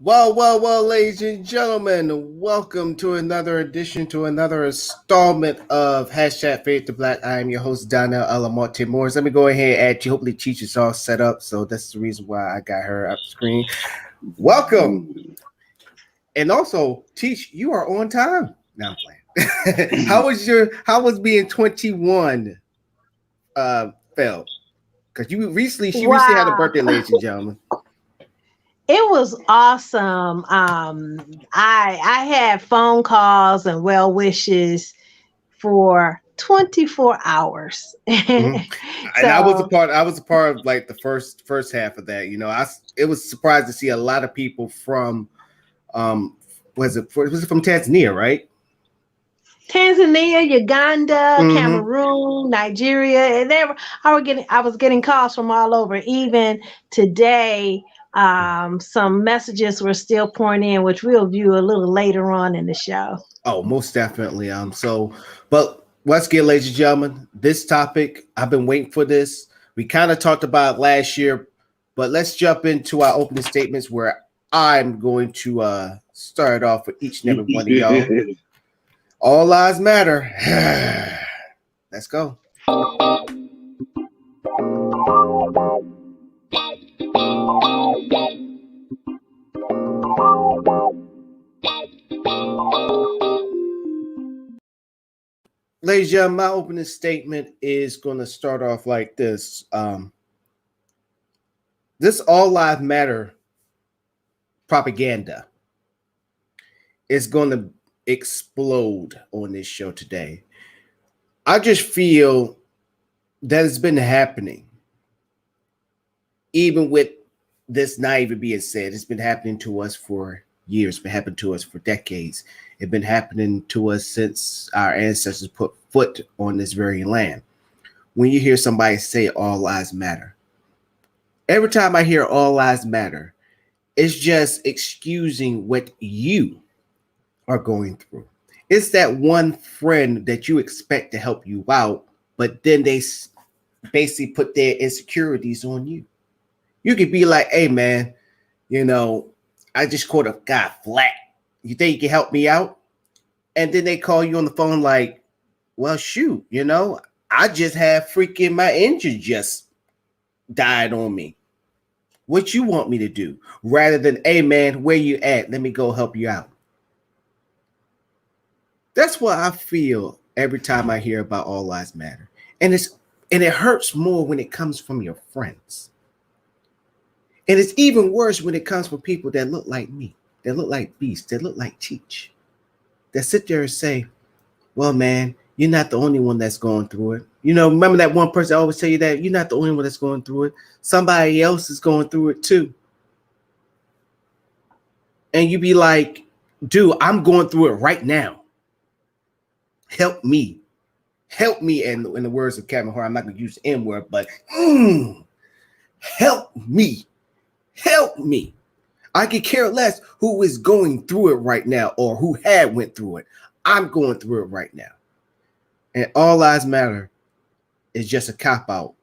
Well, ladies and gentlemen, welcome to another edition, to another installment of Hashtag Fade to Black. I am your host, Donnell Alamonte Morris. Let me go ahead and add you. Hopefully, Teach is all set up, so that's the reason why I got her up the screen. Welcome. And also, Teach, you are on time. Now I'm playing. How was being 21 felt? Because she recently had a Wow. birthday, ladies and gentlemen. It was awesome. I had phone calls and well wishes for 24 hours. Mhm. And So I was a part of like the first half of that. It was surprised to see a lot of people from um was it from Tanzania, right? Tanzania, Uganda, Mm-hmm. Cameroon, Nigeria, and I was getting calls from all over. Even today, some messages were still pouring in, which we'll view a little later on in the show. Oh, most definitely. But once again, ladies and gentlemen, this topic, I've been waiting for this. We kind of talked about it last year, but let's jump into our opening statements where I'm going to start off with each and every one of y'all. All lives matter. Let's go. Ladies and gentlemen, my opening statement is going to start off like this. This all lives matter propaganda is going to explode on this show today. I just feel that it's been happening, even with this not even being said. It's been happening to us for years, been happening to us for decades. It's been happening to us since our ancestors put foot on this very land. When you hear somebody say all lives matter, every time I hear all lives matter, it's just excusing what you are going through. It's that one friend that you expect to help you out, but then they basically put their insecurities on you. You could be like, hey, man, you know, I just caught a guy flat. You think you can help me out? And then they call you on the phone like, well, shoot, I just had freaking my engine just died on me. What you want me to do? Rather than, hey, man, where you at? Let me go help you out. That's what I feel every time I hear about all lives matter. And it hurts more when it comes from your friends. And it's even worse when it comes from people that look like me, that look like Beast, that look like Teach, that sit there and say, well, man, you're not the only one that's going through it. Remember that one person always tell you that you're not the only one that's going through it. Somebody else is going through it too. And you be like, dude, I'm going through it right now. Help me. Help me. And in the words of Kevin Hart, I'm not going to use the N word, but help me. Help me. I could care less who is going through it right now or who had went through it. I'm going through it right now. And all lives matter is just a cop out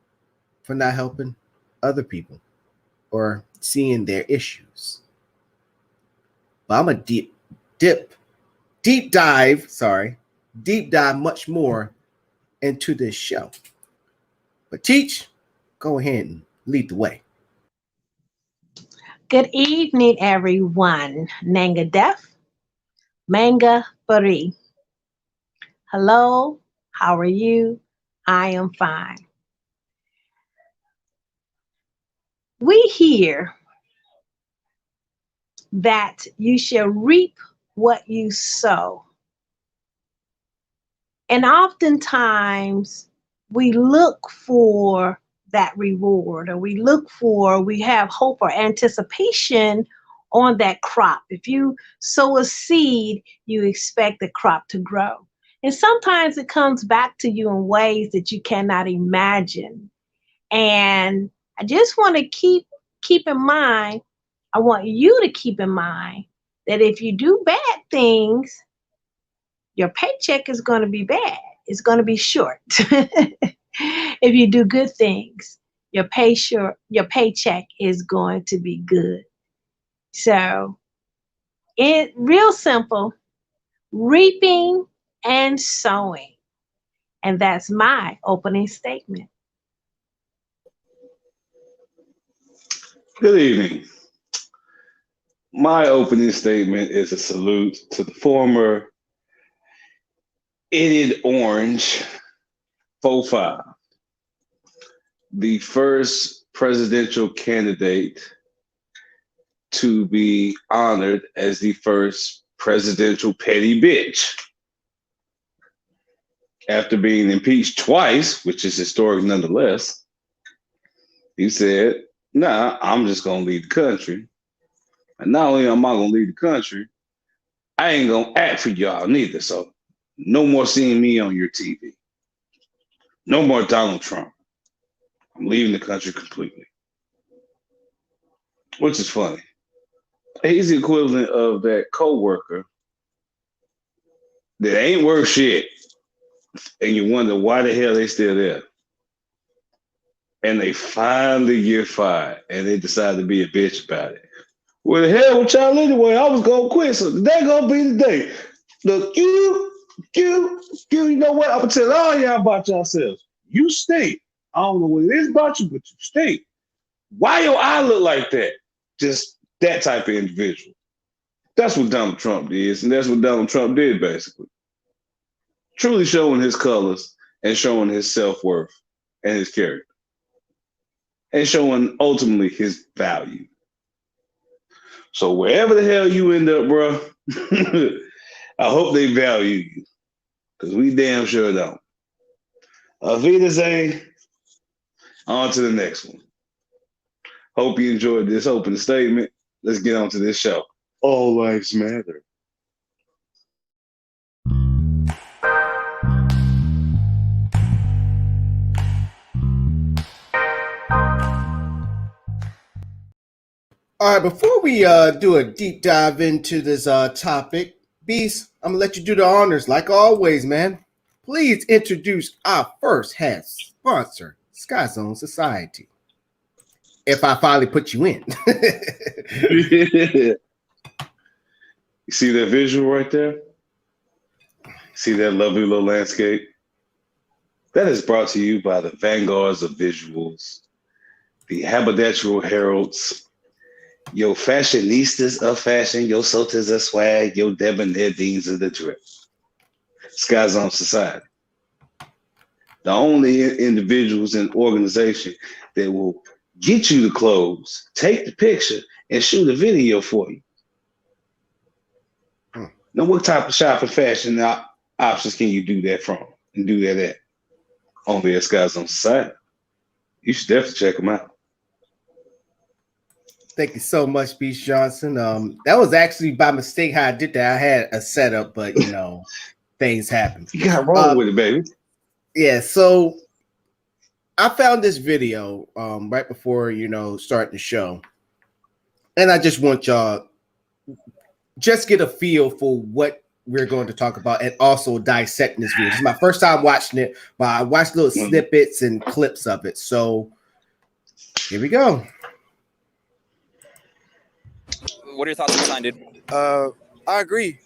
for not helping other people or seeing their issues. But I'm a deep dive much more into this show. But Teach, go ahead and lead the way. good evening, everyone. Nanga Def, Manga Fari. Hello, how are you? I am fine. We hear that you shall reap what you sow. And oftentimes we look for that reward, or we have hope or anticipation on that crop. If you sow a seed, you expect the crop to grow. And sometimes it comes back to you in ways that you cannot imagine. And I just want to keep in mind, I want you to keep in mind that if you do bad things, your paycheck is going to be bad. It's going to be short. If you do good things, your paycheck is going to be good. So It real simple, reaping and sowing. And that's my opening statement. Good evening. My opening statement is a salute to the former Idiot Orange 45, the first presidential candidate to be honored as the first presidential petty bitch. After being impeached twice, which is historic nonetheless, he said, nah, I'm just going to lead the country. And not only am I going to lead the country, I ain't going to act for y'all neither. So no more seeing me on your TV. No more Donald Trump. I'm leaving the country completely. Which is funny. He's the equivalent of that coworker that ain't worth shit. And you wonder why the hell they still there. And they finally get fired. And they decide to be a bitch about it. Well, the hell with y'all anyway. I was going to quit. So today going to be the day. Look, you know what? I'm going to tell all y'all about yourselves. You stink. I don't know what it is about you, but you stink. Why your eye look like that? Just that type of individual. That's what Donald Trump is, and that's what Donald Trump did, basically. Truly showing his colors and showing his self-worth and his character. And showing, ultimately, his value. So wherever the hell you end up, bro, I hope they value you. Because we damn sure don't. Auf Wiedersehen. On to the next one. Hope you enjoyed this opening statement. Let's get on to this show. All lives matter. All right, before we do a deep dive into this topic, Beast, I'm gonna let you do the honors, like always, man. Please introduce our first head sponsor, Sky Zone Society. If I finally put you in. You see that visual right there? See that lovely little landscape? That is brought to you by the Vanguards of Visuals, the Haberdashery Heralds, your fashionistas of fashion, your Sotas of swag, your debonair deans of the drip. Sky Zone Society. The only individuals and organization that will get you the clothes, take the picture, and shoot a video for you. Now, what type of shopping fashion options can you do that from and do that at? Only at Sky Zone Society. You should definitely check them out. Thank you so much, Beast Johnson. That was actually by mistake how I did that. I had a setup, but you know, things happen. You got wrong with it, baby. Yeah, so I found this video right before starting the show, and I just want y'all just get a feel for what we're going to talk about and also dissecting this video. This is my first time watching it, but I watched little snippets and clips of it. So here we go. What are your thoughts on the sign, dude? I agree,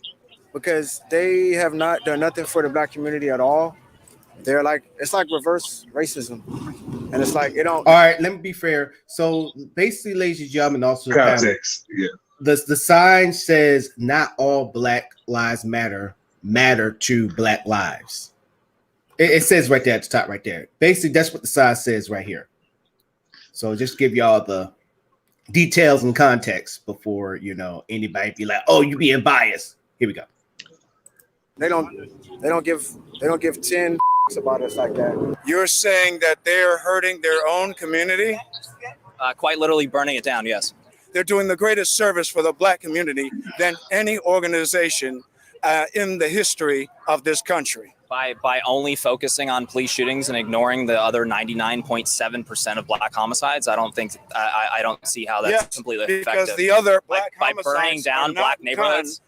because they have not done nothing for the black community at all. They're like, it's like reverse racism, and it's like it don't. All right, let me be fair. So basically, ladies and gentlemen, also Context, yeah. The sign says not all Black lives matter to Black lives. It says right there at the top, right there. Basically, that's what the sign says right here. So just give y'all the details and context before anybody be like, "Oh, you being biased." Here we go. They don't give 10 about us like that. You're saying that they're hurting their own community? Quite literally burning it down, yes. They're doing the greatest service for the black community than any organization in the history of this country. By only focusing on police shootings and ignoring the other 99.7% of black homicides, I don't think I don't see how that's completely effective. Because the other black by homicides burning down black neighborhoods.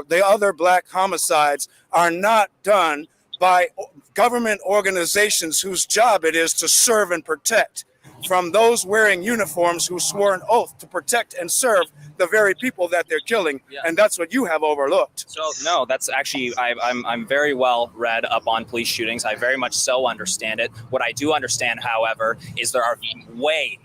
The other black homicides are not done by government organizations whose job it is to serve and protect from those wearing uniforms who swore an oath to protect and serve the very people that they're killing. Yeah. And that's what you have overlooked. So no, that's actually I'm very well read up on police shootings. I very much so understand it. What I do understand, however, is there are way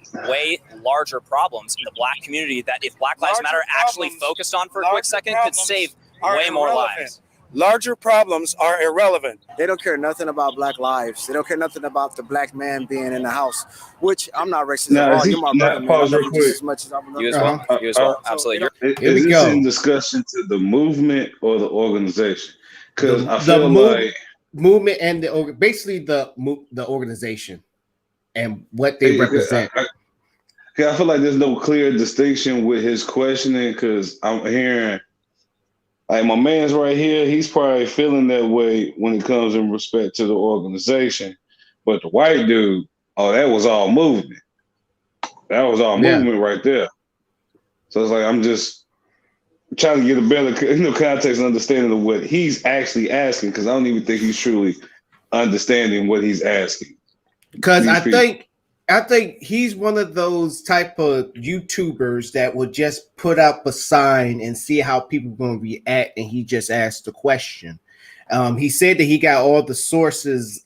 larger problems in the Black community that if Black Lives Matter actually focused on for a quick second could save way more lives. Larger problems are irrelevant. They don't care nothing about Black lives. They don't care nothing about the Black man being in the house, which I'm not racist at all. You're my brother, man. I pause love real you just quick. as much as I love You as well. You as well. Absolutely. Here we Is this go. in discussion to the movement or the organization? Because I The feel like movement and basically the organization and what they represent. I feel like there's no clear distinction with his questioning, because I'm hearing, like, my man's right here, he's probably feeling that way when it comes in respect to the organization. But the white dude, oh, that was all movement. That was all movement right there. So it's like I'm just trying to get a better context and understanding of what he's actually asking, because I don't even think he's truly understanding what he's asking. Because I think he's one of those type of YouTubers that will just put up a sign and see how people are going to react, and he just asked the question. He said that he got all the sources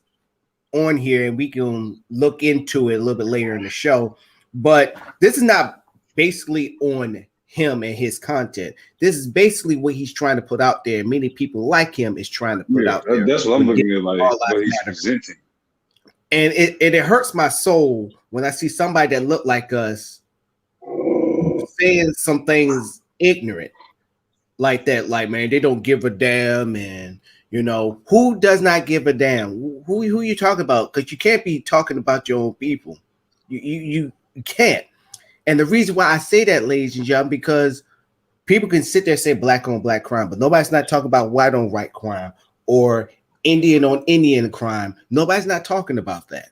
on here, and we can look into it a little bit later in the show. But this is not basically on him and his content. This is basically what he's trying to put out there. Many people like him is trying to put out there. That's what I'm looking at, like what he's presenting. And it hurts my soul when I see somebody that look like us saying some things ignorant like that. Like, man, they don't give a damn. And, you know, who does not give a damn? Who you talking about? Because you can't be talking about your own people. You can't. And the reason why I say that, ladies and gentlemen, because people can sit there and say black on black crime, but nobody's not talking about white on white crime or Indian on Indian crime. Nobody's not talking about that.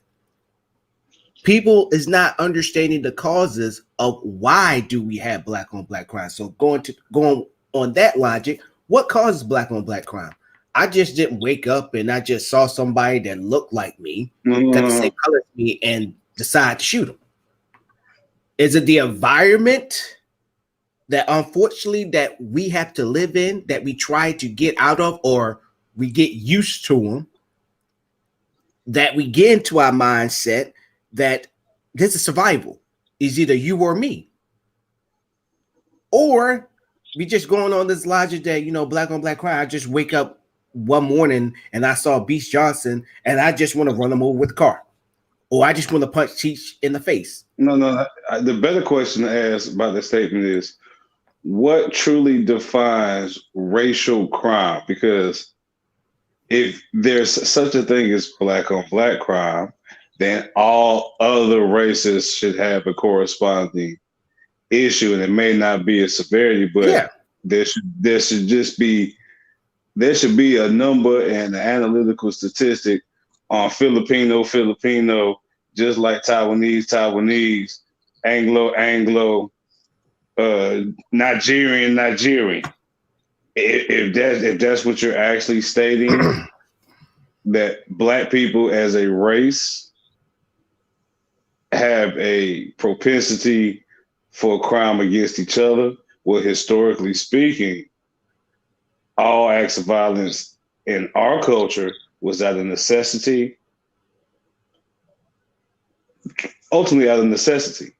People is not understanding the causes of why do we have black on black crime. So going on that logic, what causes black on black crime? I just didn't wake up and I just saw somebody that looked like me, got the same color as me, and decide to shoot them. Is it the environment that unfortunately that we have to live in, that we try to get out of, or we get used to them, that we get into our mindset that this is survival, is either you or me? Or we just going on this logic that, you know, black on black crime. I just wake up one morning and I saw Beast Johnson and I just want to run him over with a car. Or I just want to punch Cheech in the face. No. The better question to ask about the statement is, what truly defines racial crime? Because if there's such a thing as black on black crime, then all other races should have a corresponding issue, and it may not be a severity, but there should be a number and an analytical statistic on Filipino, just like Taiwanese, Anglo, Nigerian. If that's what you're actually stating, that black people as a race have a propensity for crime against each other, well, historically speaking, all acts of violence in our culture was out of necessity, ultimately out of necessity.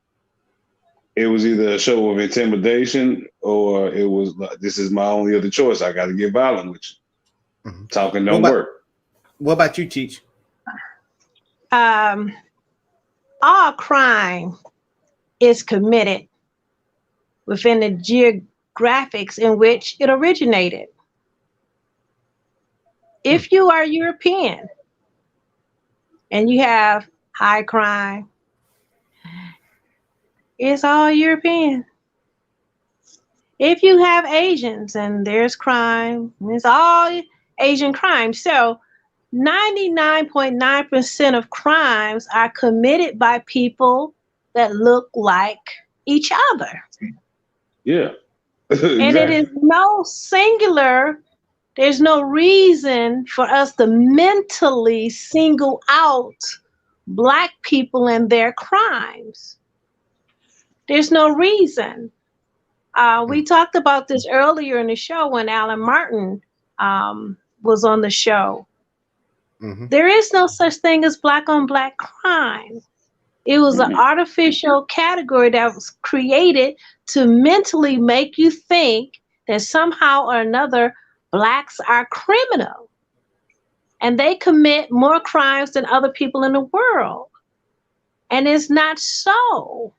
It was either a show of intimidation or it was like, this is my only other choice. I got to get violent with you. Mm-hmm. Talking don't work. What about you, Cheech? All crime is committed within the geographics in which it originated. If you are European and you have high crime, it's all European. If you have Asians and there's crime, it's all Asian crime. So 99.9% of crimes are committed by people that look like each other. Yeah. Exactly. And it is no singular, there's no reason for us to mentally single out Black people and their crimes. There's no reason. We talked about this earlier in the show when Alan Martin was on the show. Mm-hmm. There is no such thing as black on black crime. It was an artificial category that was created to mentally make you think that somehow or another blacks are criminal. And they commit more crimes than other people in the world. And it's not so.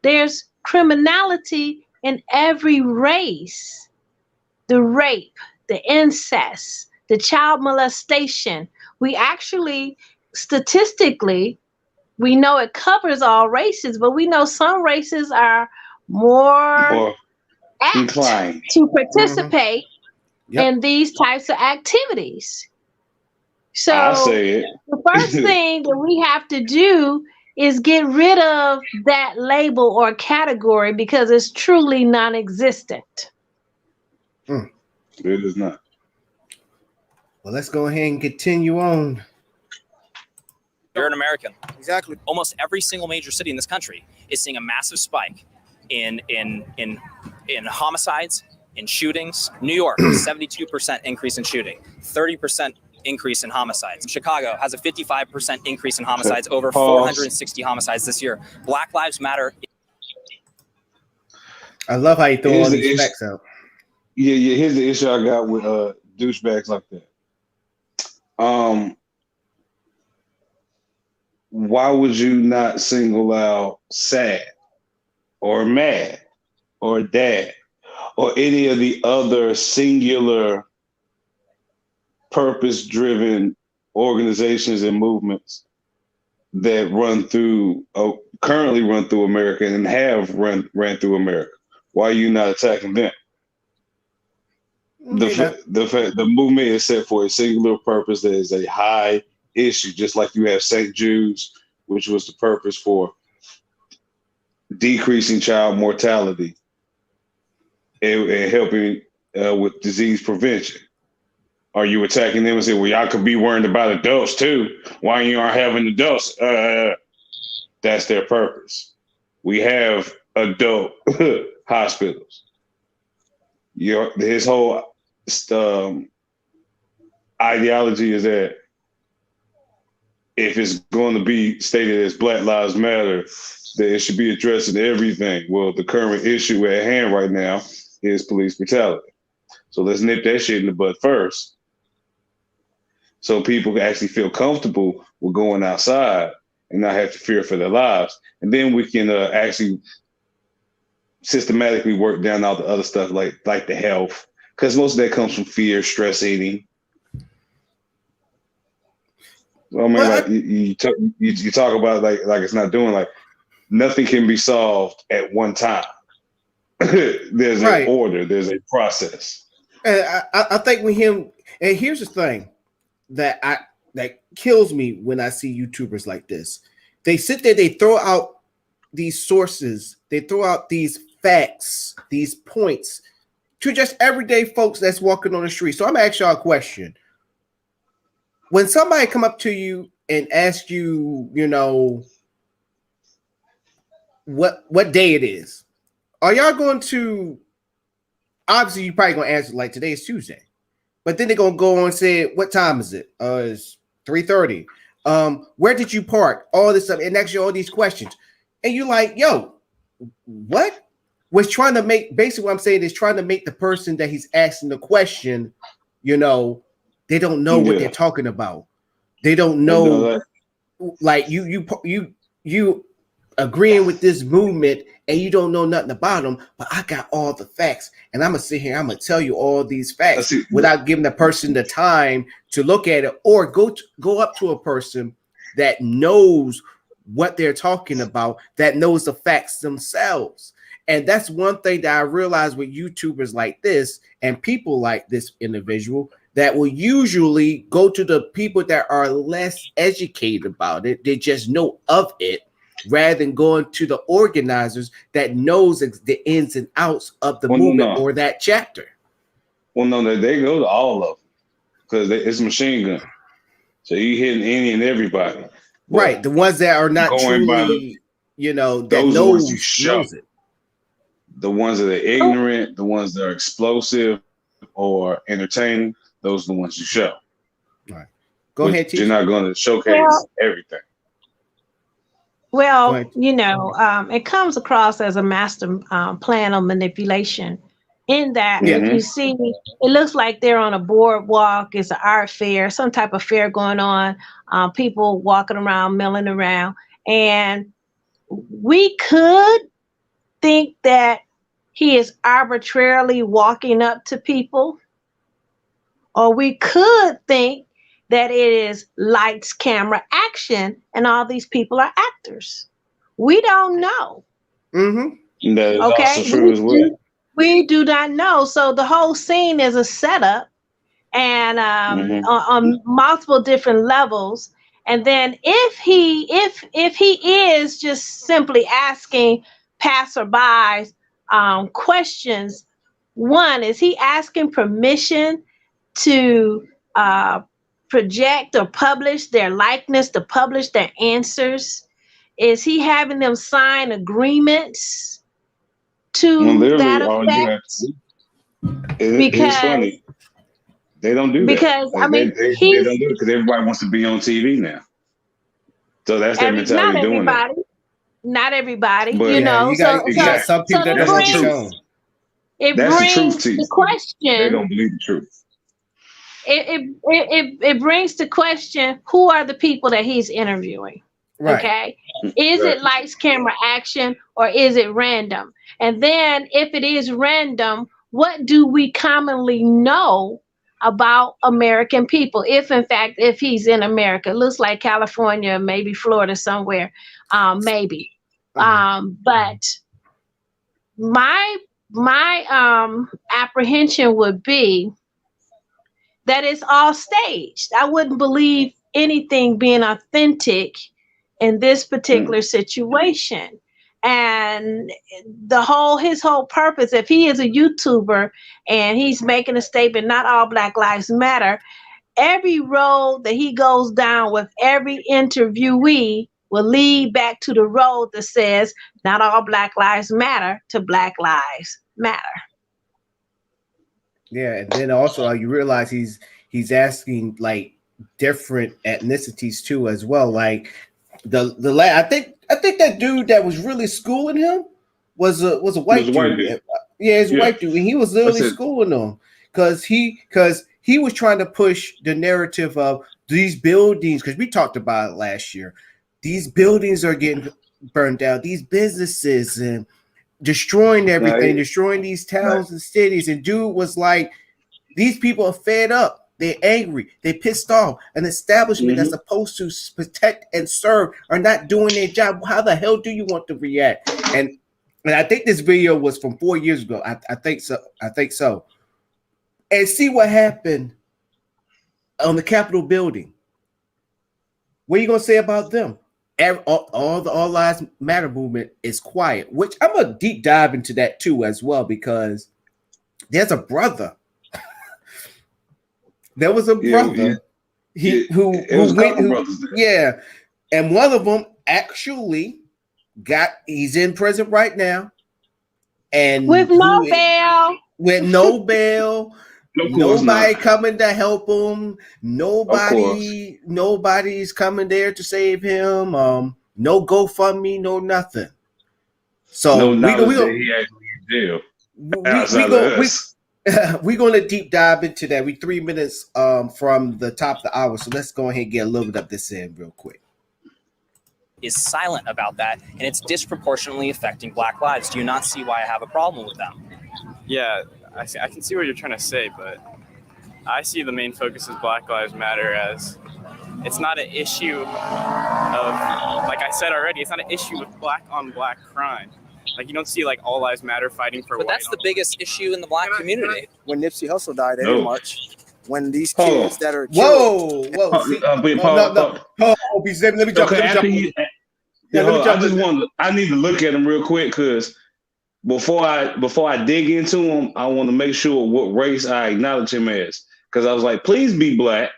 There's criminality in every race. The rape, the incest, the child molestation. We actually, statistically, we know it covers all races, but we know some races are more apt inclined to participate Yep. in these types of activities. So I say it. the first thing that we have to do is get rid of that label or category because it's truly non-existent. It is not. Well, let's go ahead and continue on. You're an American. Exactly. Almost every single major city in this country is seeing a massive spike in homicides, in shootings. New York, 72% increase in shooting, 30% increase in homicides. Chicago has a 55% increase in homicides, over 460 homicides this year. Black Lives Matter. I love how you throw Here's all the these issue. facts out. Yeah. Here's the issue I got with douchebags like that. Why would you not single out sad or mad or dad or any of the other singular purpose-driven organizations and movements that currently run through America and have ran through America? Why are you not attacking them? The movement is set for a singular purpose that is a high issue, just like you have St. Jude's, which was the purpose for decreasing child mortality and helping with disease prevention. Are you attacking them and say, well, y'all could be worried about adults too? Why you aren't having adults? That's their purpose. We have adult hospitals. His whole ideology is that if it's going to be stated as Black Lives Matter, that it should be addressing everything. Well, the current issue at hand right now is police brutality. So let's nip that shit in the bud first, so people can actually feel comfortable with going outside and not have to fear for their lives. And then we can actually systematically work down all the other stuff like the health, because most of that comes from fear, stress eating. I mean, Well, like you talk about like it's not doing, like nothing can be solved at one time. There's Right. an order, there's a process. And I think with him, and here's the thing that kills me when I see YouTubers like this. They sit there, they throw out these sources, they throw out these facts, these points to just everyday folks that's walking on the street. So I'm gonna ask y'all a question. When somebody come up to you and ask you, what day it is, are y'all going to, obviously you're probably going to answer like today is Tuesday, but then they're going to go on and say, what time is it? It's 3:30. Where did you park? All this stuff, and ask you all these questions. And you're like, yo, what? Was trying to make, basically what I'm saying is trying to make the person that he's asking the question, they don't know what they're talking about. They don't know, like you agreeing with this movement and you don't know nothing about them, but I got all the facts and I'm gonna sit here, I'm gonna tell you all these facts without giving the person the time to look at it, or go up to a person that knows what they're talking about, that knows the facts themselves. And that's one thing that I realized with YouTubers like this and people like this individual, that will usually go to the people that are less educated about it. They just know of it, rather than going to the organizers that knows the ins and outs of the movement or that chapter. Well, no, they go to all of them because it's machine gun. So you hitting any and everybody. Right, the ones that are not Going by truly, that those are the ones you show. knows it. The ones that are ignorant, the ones that are explosive or entertaining, those are the ones you show. Right. Go ahead, You're Tisha. not going to showcase everything. Well, it comes across as a master plan of manipulation. In that, if you see, it looks like they're on a boardwalk. It's an art fair, some type of fair going on. People walking around, milling around, and we could think that he is arbitrarily walking up to people, or we could think that it is lights, camera, action, and all these people are actors. We don't know. Mm-hmm. That is also true as well. We do not know. So the whole scene is a setup, and on multiple different levels. And then if he is just simply asking passerbys questions, one, is he asking permission to project or publish their likeness, to publish their answers? Is he having them sign agreements to that effect? It's funny. They don't do that. Because they don't do it because everybody wants to be on TV now. So that's their mentality doing that. Not everybody, But, You got some people that don't want to show. It That's brings the truth, the question. They don't believe the truth. It brings to question, who are the people that he's interviewing? Right. Okay. Is it lights, camera, action, or is it random? And then if it is random, what do we commonly know about American people? If in fact, if he's in America, it looks like California, maybe Florida somewhere, maybe. But my apprehension would be that it's all staged. I wouldn't believe anything being authentic in this particular situation. And his whole purpose, if he is a YouTuber and he's making a statement, not all Black Lives Matter, every road that he goes down with every interviewee will lead back to the road that says not all Black Lives Matter to Black Lives Matter. Yeah, and then also you realize he's asking like different ethnicities too as well. Like I think that dude that was really schooling him was a white dude. Yeah, it's a white dude, and he was literally schooling him because he was trying to push the narrative of these buildings, because we talked about it last year. These buildings are getting burned down. These businesses and destroying everything, destroying these towns and cities. And dude was like, these people are fed up. They're angry. They're pissed off. An establishment that's supposed to protect and serve are not doing their job. How the hell do you want to react? And I think this video was from 4 years ago. I think so. And see what happened on the Capitol building. What are you gonna say about them? All the All Lives Matter movement is quiet, which I'm gonna deep dive into that too as well, because there's a brother. There was a brother who went, and one of them actually he's in prison right now, and with no bail. With no bail. Nobody coming to help him. Nobody's coming there to save him. No GoFundMe, no nothing. So we're going to deep dive into that. We 3 minutes from the top of the hour, so let's go ahead and get a little bit of this in real quick. Is silent about that, and it's disproportionately affecting Black lives. Do you not see why I have a problem with them? Yeah, I can see what you're trying to say, but I see the main focus of Black Lives Matter as it's not an issue of, like I said already, it's not an issue of black on black crime. Like you don't see like All Lives Matter fighting for. But that's the biggest issue in the Black community. When Nipsey Hussle died, they didn't march. When these kids that are killed, let me jump. I need to look at them real quick because before I dig into him, I want to make sure what race I acknowledge him as. Because I was like, please be black,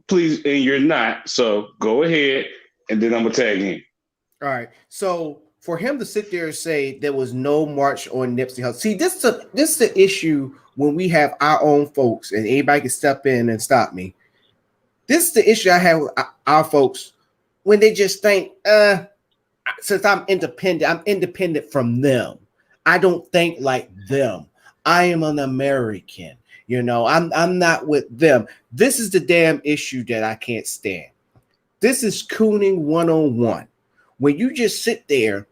please, and you're not. So go ahead, and then I'm gonna tag in. All right. So for him to sit there and say there was no march on Nipsey Hussle, see, this is the issue when we have our own folks, and anybody can step in and stop me. This is the issue I have with our folks when they just think, since I'm independent from them. I don't think like them. I am an American. You know, I'm not with them. This is the damn issue that I can't stand. This is cooning 101. When you just sit there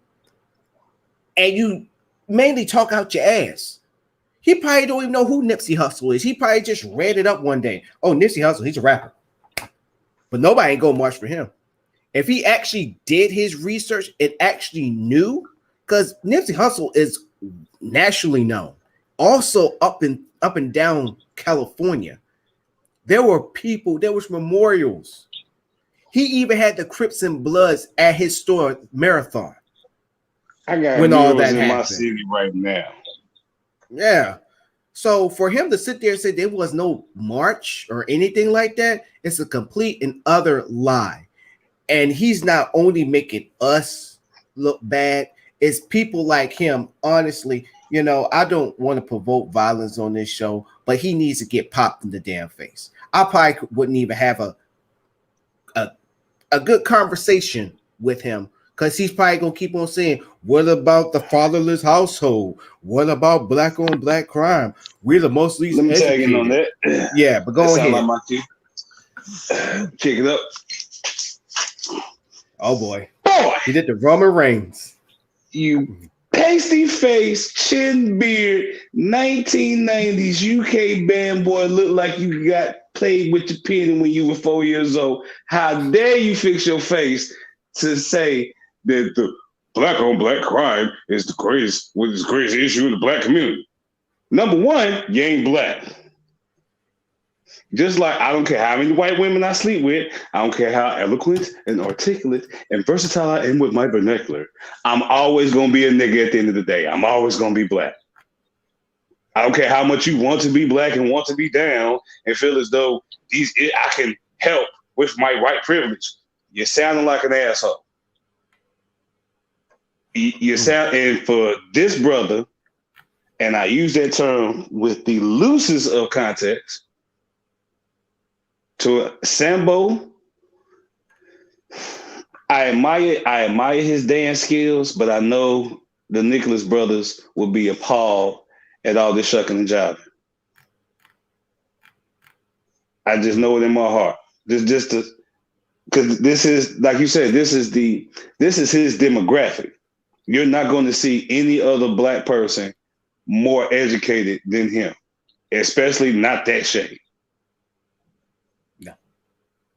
and you mainly talk out your ass. He probably don't even know who Nipsey Hussle is. He probably just read it up one day. Oh, Nipsey Hussle, he's a rapper. But nobody ain't gonna march for him. If he actually did his research and actually knew, because Nipsey Hussle is nationally known. Also up and down California. There were people, there was memorials. He even had the Crips and Bloods at his store marathon. I got when all that in happened. my city right now. Yeah. So for him to sit there and say there was no march or anything like that, it's a complete and utter lie. And he's not only making us look bad, it's people like him. Honestly, you know, I don't want to provoke violence on this show, but he needs to get popped in the damn face. I probably wouldn't even have a good conversation with him, because he's probably gonna keep on saying, what about the fatherless household? What about black on black crime? We're the most least Let me tag educated. in on that. Yeah, but go That ahead. sound like my cue. Kick it up. Oh boy. Boy, He did the Roman Reigns. you pasty face, chin beard, 1990s UK band boy, look like you got played with your pen when you were 4 years old. How dare you fix your face to say that the black on black crime is the greatest issue in the black community? Number one, you ain't black. Just like I don't care how many white women I sleep with, I don't care how eloquent and articulate and versatile I am with my vernacular, I'm always going to be a nigga at the end of the day. I'm always going to be black. I don't care how much you want to be black and want to be down and feel as though I can help with my white privilege. You're sounding like an asshole. You sound, and for this brother, and I use that term with the loosest of context, to Sambo, I admire his dance skills, but I know the Nicholas brothers will be appalled at all this shucking and jiving. I just know it in my heart. Because this is, like you said, this is his demographic. You're not going to see any other black person more educated than him, especially not that shade. No,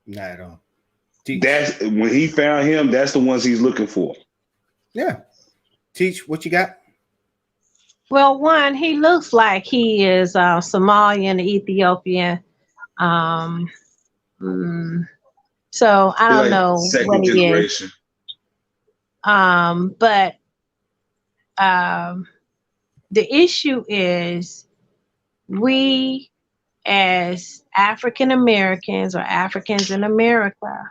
not at all. That's when he found him. That's the ones he's looking for. Yeah. Teach, what you got? Well, one, he looks like he is Somalian, Ethiopian. So I don't know Second what he generation. is. But the issue is we as African Americans or Africans in America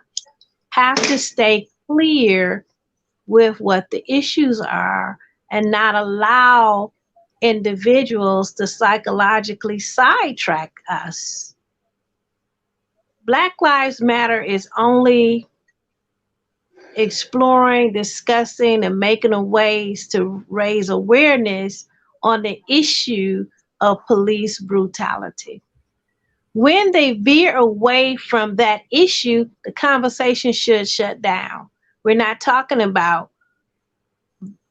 have to stay clear with what the issues are and not allow individuals to psychologically sidetrack us. Black Lives Matter is only exploring, discussing, and making ways to raise awareness on the issue of police brutality. When they veer away from that issue, the conversation should shut down. We're not talking about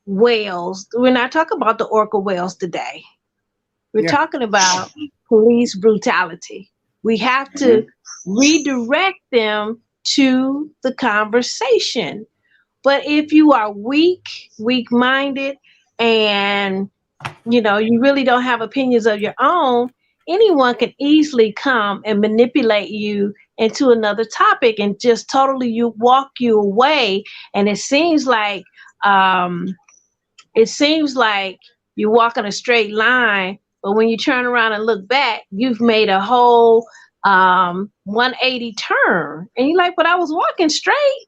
whales. We're not talking about the orca whales today. We're talking about police brutality. We have to redirect them to the conversation. But if you are weak-minded, and you really don't have opinions of your own, anyone can easily come and manipulate you into another topic and just totally walk you away. And it seems like you walk in a straight line, but when you turn around and look back, you've made a whole 180 turn, and you're like, but I was walking straight.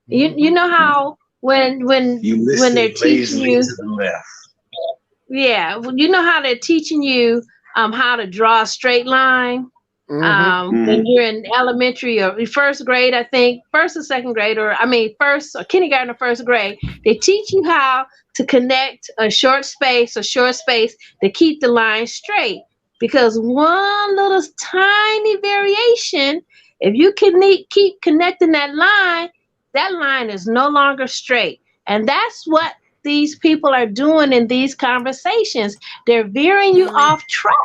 You know how when You they're listen teaching lazily you, to the left. yeah, well, you know how they're teaching you how to draw a straight line. When you're in elementary or first grade, I think first or second grade, or I mean first or kindergarten or first grade, they teach you how to connect a short space to keep the line straight. Because one little tiny variation, if you can keep connecting that line is no longer straight. And that's what these people are doing in these conversations. They're veering you off track.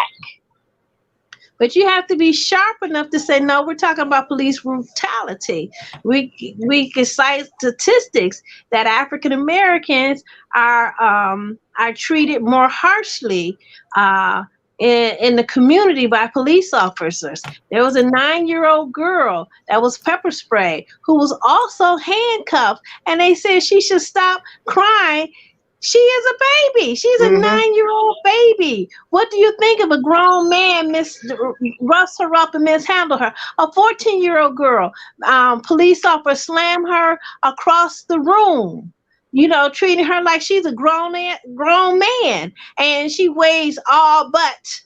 But you have to be sharp enough to say, no, we're talking about police brutality. We can cite statistics that African Americans are treated more harshly in the community by police officers. There was a 9-year-old girl that was pepper sprayed who was also handcuffed, and they said she should stop crying. She is a baby. She's a 9-year-old baby. What do you think of a grown man rough her up and mishandle her? A 14-year-old girl, police officer slam her across the room, treating her like she's a grown man, and she weighs all but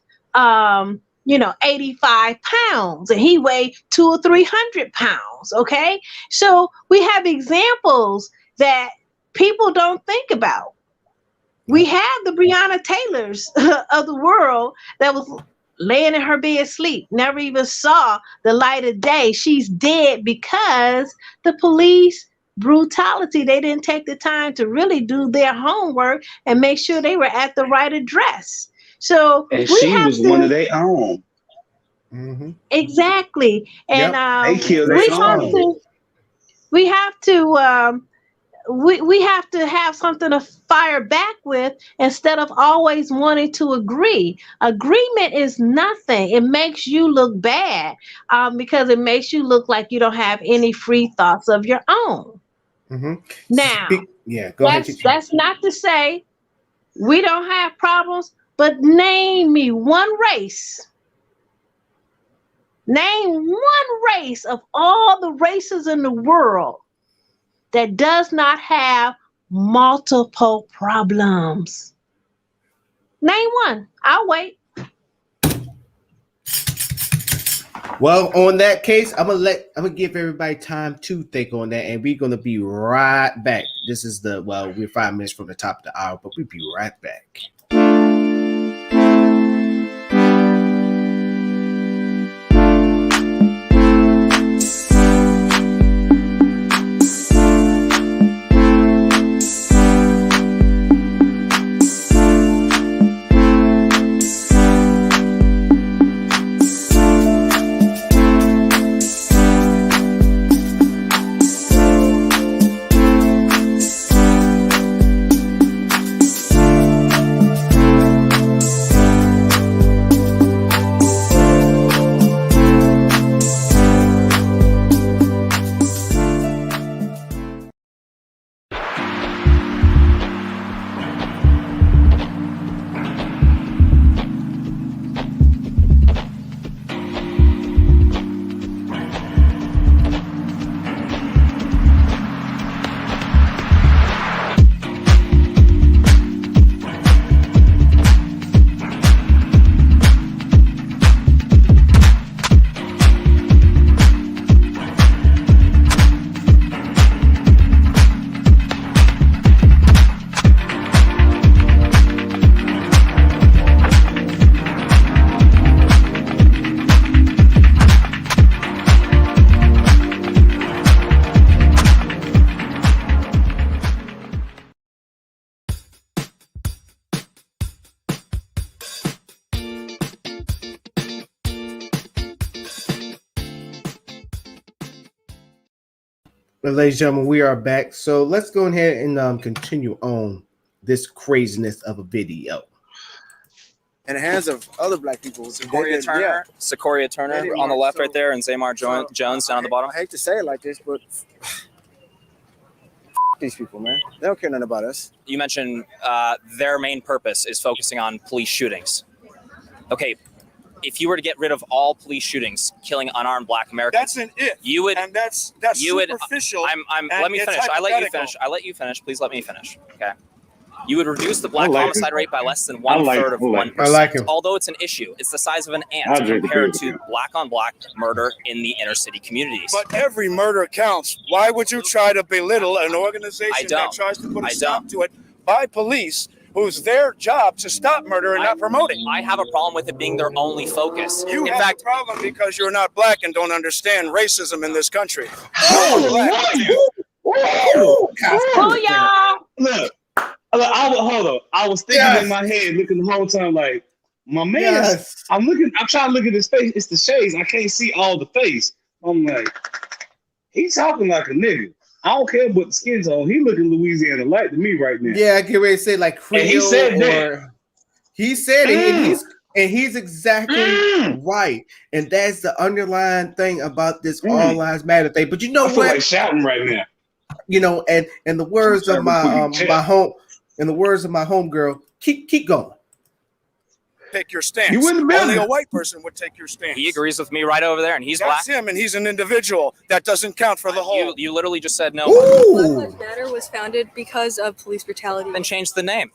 85 pounds, and he weighed 200 or 300 pounds. Okay, so we have examples that people don't think about. We have the Breonna Taylors of the world that was laying in her bed asleep, never even saw the light of day. She's dead because the police brutality. They didn't take the time to really do their homework and make sure they were at the right address. So and she was one of their own. Exactly. And they killed their own. We have to have something to fire back with instead of always wanting to agree. Agreement is nothing. It makes you look bad because it makes you look like you don't have any free thoughts of your own. Now, go ahead. That's not to say we don't have problems, but name me one race. Name one race of all the races in the world that does not have multiple problems. Name one. I'll wait. Well, on that case, I'm gonna give everybody time to think on that, and we're gonna be right back. This is we're 5 minutes from the top of the hour, but we'll be right back. Well, ladies and gentlemen, we are back. So let's go ahead and continue on this craziness of a video. In the hands of other black people. Sequoia Turner on the left right there, and Zamar Jones down on the bottom. I hate to say it like this, but these people, man. They don't care nothing about us. You mentioned their main purpose is focusing on police shootings. Okay, if you were to get rid of all police shootings killing unarmed Black Americans, That's an if. you would. And that's you would- superficial. Let me it's finish. I let you hypothetical. finish. I let you finish. Please let me finish. Okay. You would reduce the Black I like homicide it. rate by less than I like 1/3 of it. I like 1%. it. I like it. Although it's an issue, it's the size of an I ant drink the compared beer. to Black on Black murder in the inner city communities. But every murder counts. Why would you try to belittle an I organization don't. that tries to put a I stop don't. to it by police, who's their job to stop murder and not promote it? I have a problem with it being their only focus. You in have fact, a problem because you're not Black and don't understand racism in this country. Who y'all? Look, hold on. I was thinking Yes. in my head, looking the whole time, like, my man. Yes. I'm trying to look at his face. It's the shades. I can't see all the face. I'm like, he's talking like a nigga. I don't care what the skin's on. He looking Louisiana light to me right now. Yeah, I get ready to say like Creole. And he said that. or he said it, and he's exactly right. And that's the underlying thing about this all lives matter thing. But you know I feel what? like shouting right now. You know, and the words of my my home girl, keep going. Take your stance. You wouldn't be Only able a to. white person would take your stance. he agrees with me right over there, and he's Black. That's him, and he's an individual. That doesn't count for the whole. You literally just said no. Black Ooh. Lives Matter was founded because of police brutality. Then change the name.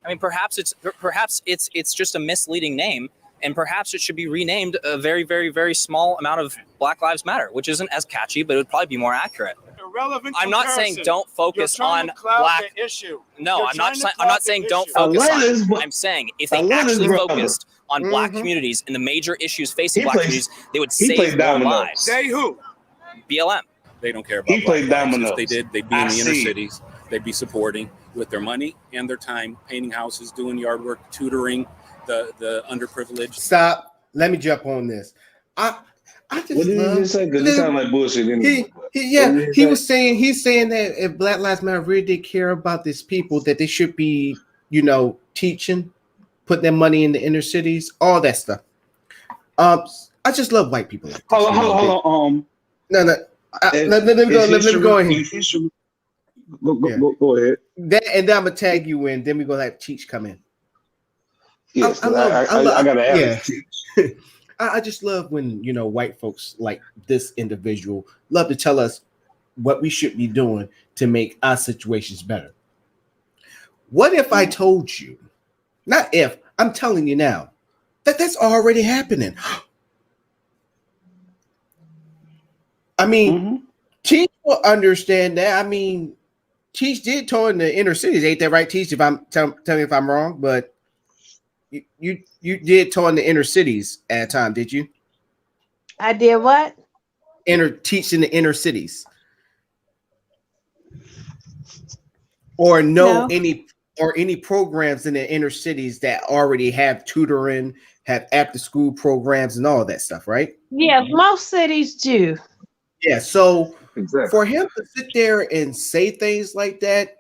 I mean, perhaps it's just a misleading name, and perhaps it should be renamed a very, very, very small amount of Black Lives Matter, which isn't as catchy, but it would probably be more accurate. Irrelevant I'm not saying comparison. don't focus You're trying on to cloud Black. the issue. No, You're I'm not. trying to I'm cloud not the saying don't issue. focus on Atlanta's it. bro- I'm saying if they Atlanta's actually brother. focused on Black Mhm. communities and the major issues facing He Black plays- communities, they would he save plays more dominoes. lives. Say who? BLM. They don't care about He played Black lives. dominoes. If they did, they'd be in I the inner see. cities. They'd be supporting with their money and their time, painting houses, doing yard work, tutoring the underprivileged. Stop. Let me jump on this. I just What did love he just say? Because it sounded like bullshit anyway. he's saying that if Black Lives Matter really did care about these people, that they should be, teaching, putting their money in the inner cities, all that stuff. I just love white people like this. Hold on. No. Let me go in here. Go ahead. And then I'm gonna tag you in. Then we're gonna have Cheech come in. Yes, I gotta add yeah. it. I just love when white folks like this individual love to tell us what we should be doing to make our situations better. What if I told you, not if, I'm telling you now, that's already happening. I mean, Teach will understand that. I mean, Teach did tour in the inner cities, ain't that right, Teach? If I'm tell me if I'm wrong, but you did tour in the inner cities at a time, did you? I did what? Teach in the inner cities, or No. any programs in the inner cities that already have tutoring, have after school programs, and all that stuff, right? Yes, most cities do. Yeah. So Exactly. for him to sit there and say things like that,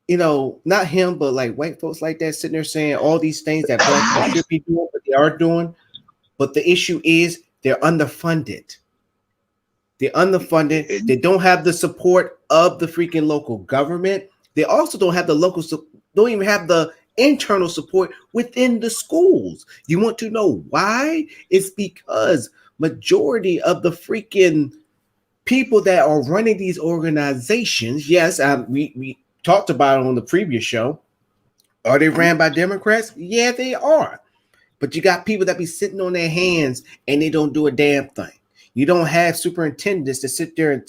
not him, but like white folks like that sitting there saying all these things that Black people should be doing, but they are doing. But the issue is they're underfunded. They're underfunded. They don't have the support of the freaking local government. They also don't have don't even have the internal support within the schools. You want to know why? It's because majority of the freaking people that are running these organizations, yes, we talked about it on the previous show. Are they ran by Democrats? Yeah, they are. But you got people that be sitting on their hands and they don't do a damn thing. You don't have superintendents that sit there and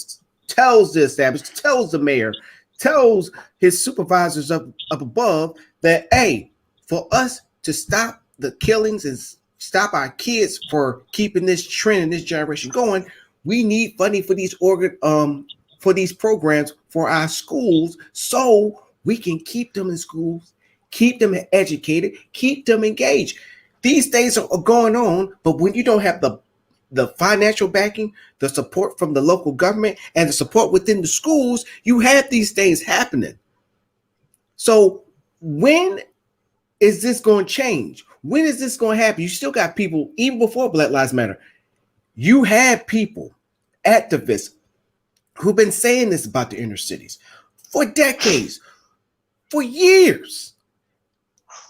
tells the establishment, tells the mayor, tells his supervisors up above that, hey, for us to stop the killings and stop our kids for keeping this trend and this generation going, we need funding for these for these programs for our schools, so we can keep them in schools, keep them educated, keep them engaged. These things are going on, but when you don't have the financial backing, the support from the local government, and the support within the schools, you have these things happening. So when is this going to change? When is this going to happen? You still got people, even before Black Lives Matter, you had people, activists, who've been saying this about the inner cities for decades, for years.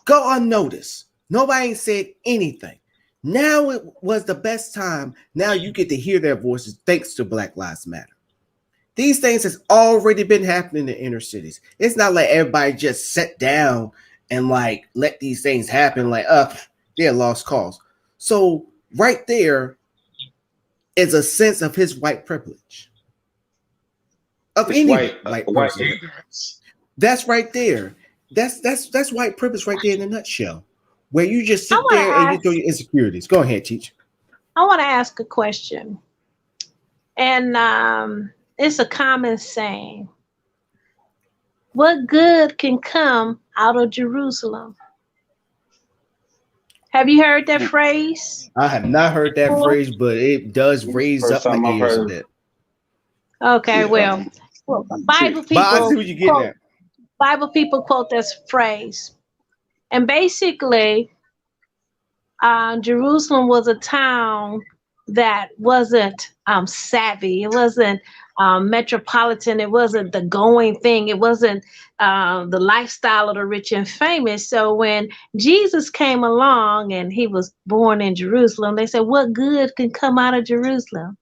Go unnoticed. Nobody ain't said anything. Now it was the best time. Now you get to hear their voices thanks to Black Lives Matter. These things has already been happening in inner cities. It's not like everybody just sat down and like let these things happen like, they're lost cause. So right there is a sense of his white privilege. Of It's any white person. ignorance. That's right there. That's white privilege right there in a nutshell. Where you just sit I wanna there and you ask- throw your insecurities. Go ahead, Teach. I want to ask a question. And it's a common saying. What good can come out of Jerusalem? Have you heard that phrase? I have not heard that phrase, but it does raise First up my time I've ears a heard bit. Okay, Yeah. well, Bible But I see people what you're getting at. Bible people quote this phrase. And basically, Jerusalem was a town that wasn't savvy. It wasn't metropolitan. It wasn't the going thing. It wasn't the lifestyle of the rich and famous. So when Jesus came along and he was born in Jerusalem, they said, what good can come out of Jerusalem?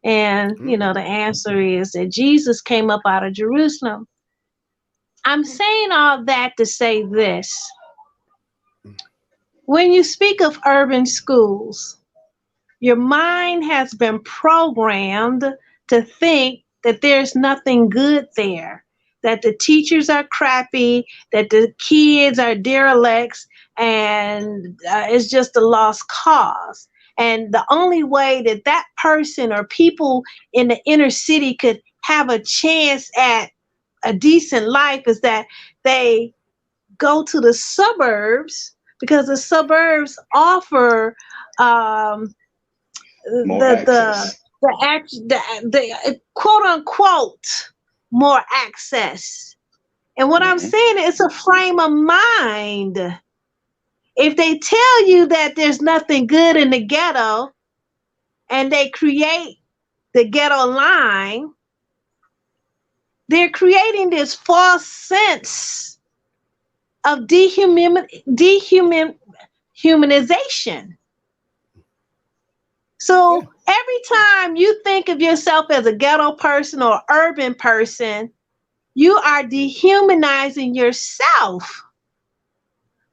And, you know, the answer is that Jesus came up out of Jerusalem. I'm saying all that to say this. When you speak of urban schools, your mind has been programmed to think that there's nothing good there, that the teachers are crappy, that the kids are derelicts, and it's just a lost cause. And the only way that that person or people in the inner city could have a chance at a decent life is that they go to the suburbs, because the suburbs offer More access. the quote unquote more access. And what I'm saying is a frame of mind. If they tell you that there's nothing good in the ghetto and they create the ghetto line, they're creating this false sense of dehumanization. So every time you think of yourself as a ghetto person or urban person, you are dehumanizing yourself.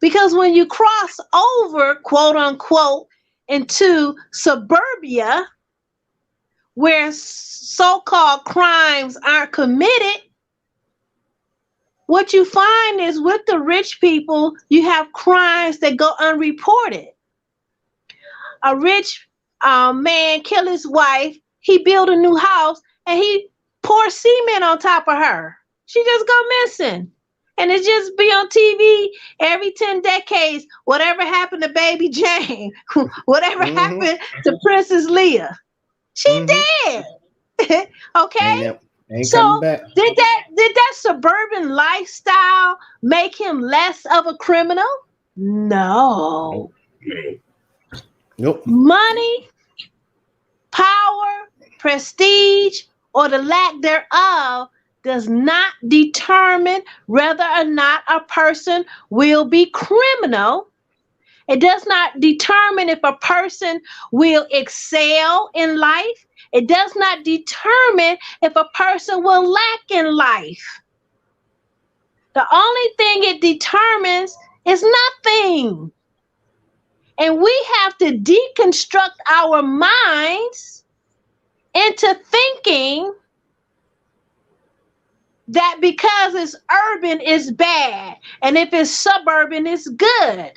Because when you cross over, quote unquote, into suburbia, where so-called crimes aren't committed, what you find is with the rich people, you have crimes that go unreported. A rich man killed his wife, he built a new house, and he poured cement on top of her. She just go missing. And it just be on TV every 10 decades. Whatever happened to Baby Jane, whatever happened to Princess Leia, she dead. Okay? Ain't So coming back. did that suburban lifestyle make him less of a criminal? No. Nope. Money, power, prestige, or the lack thereof does not determine whether or not a person will be criminal. It does not determine if a person will excel in life. It does not determine if a person will lack in life. The only thing it determines is nothing. And we have to deconstruct our minds into thinking that because it's urban, it's bad. And if it's suburban, it's good.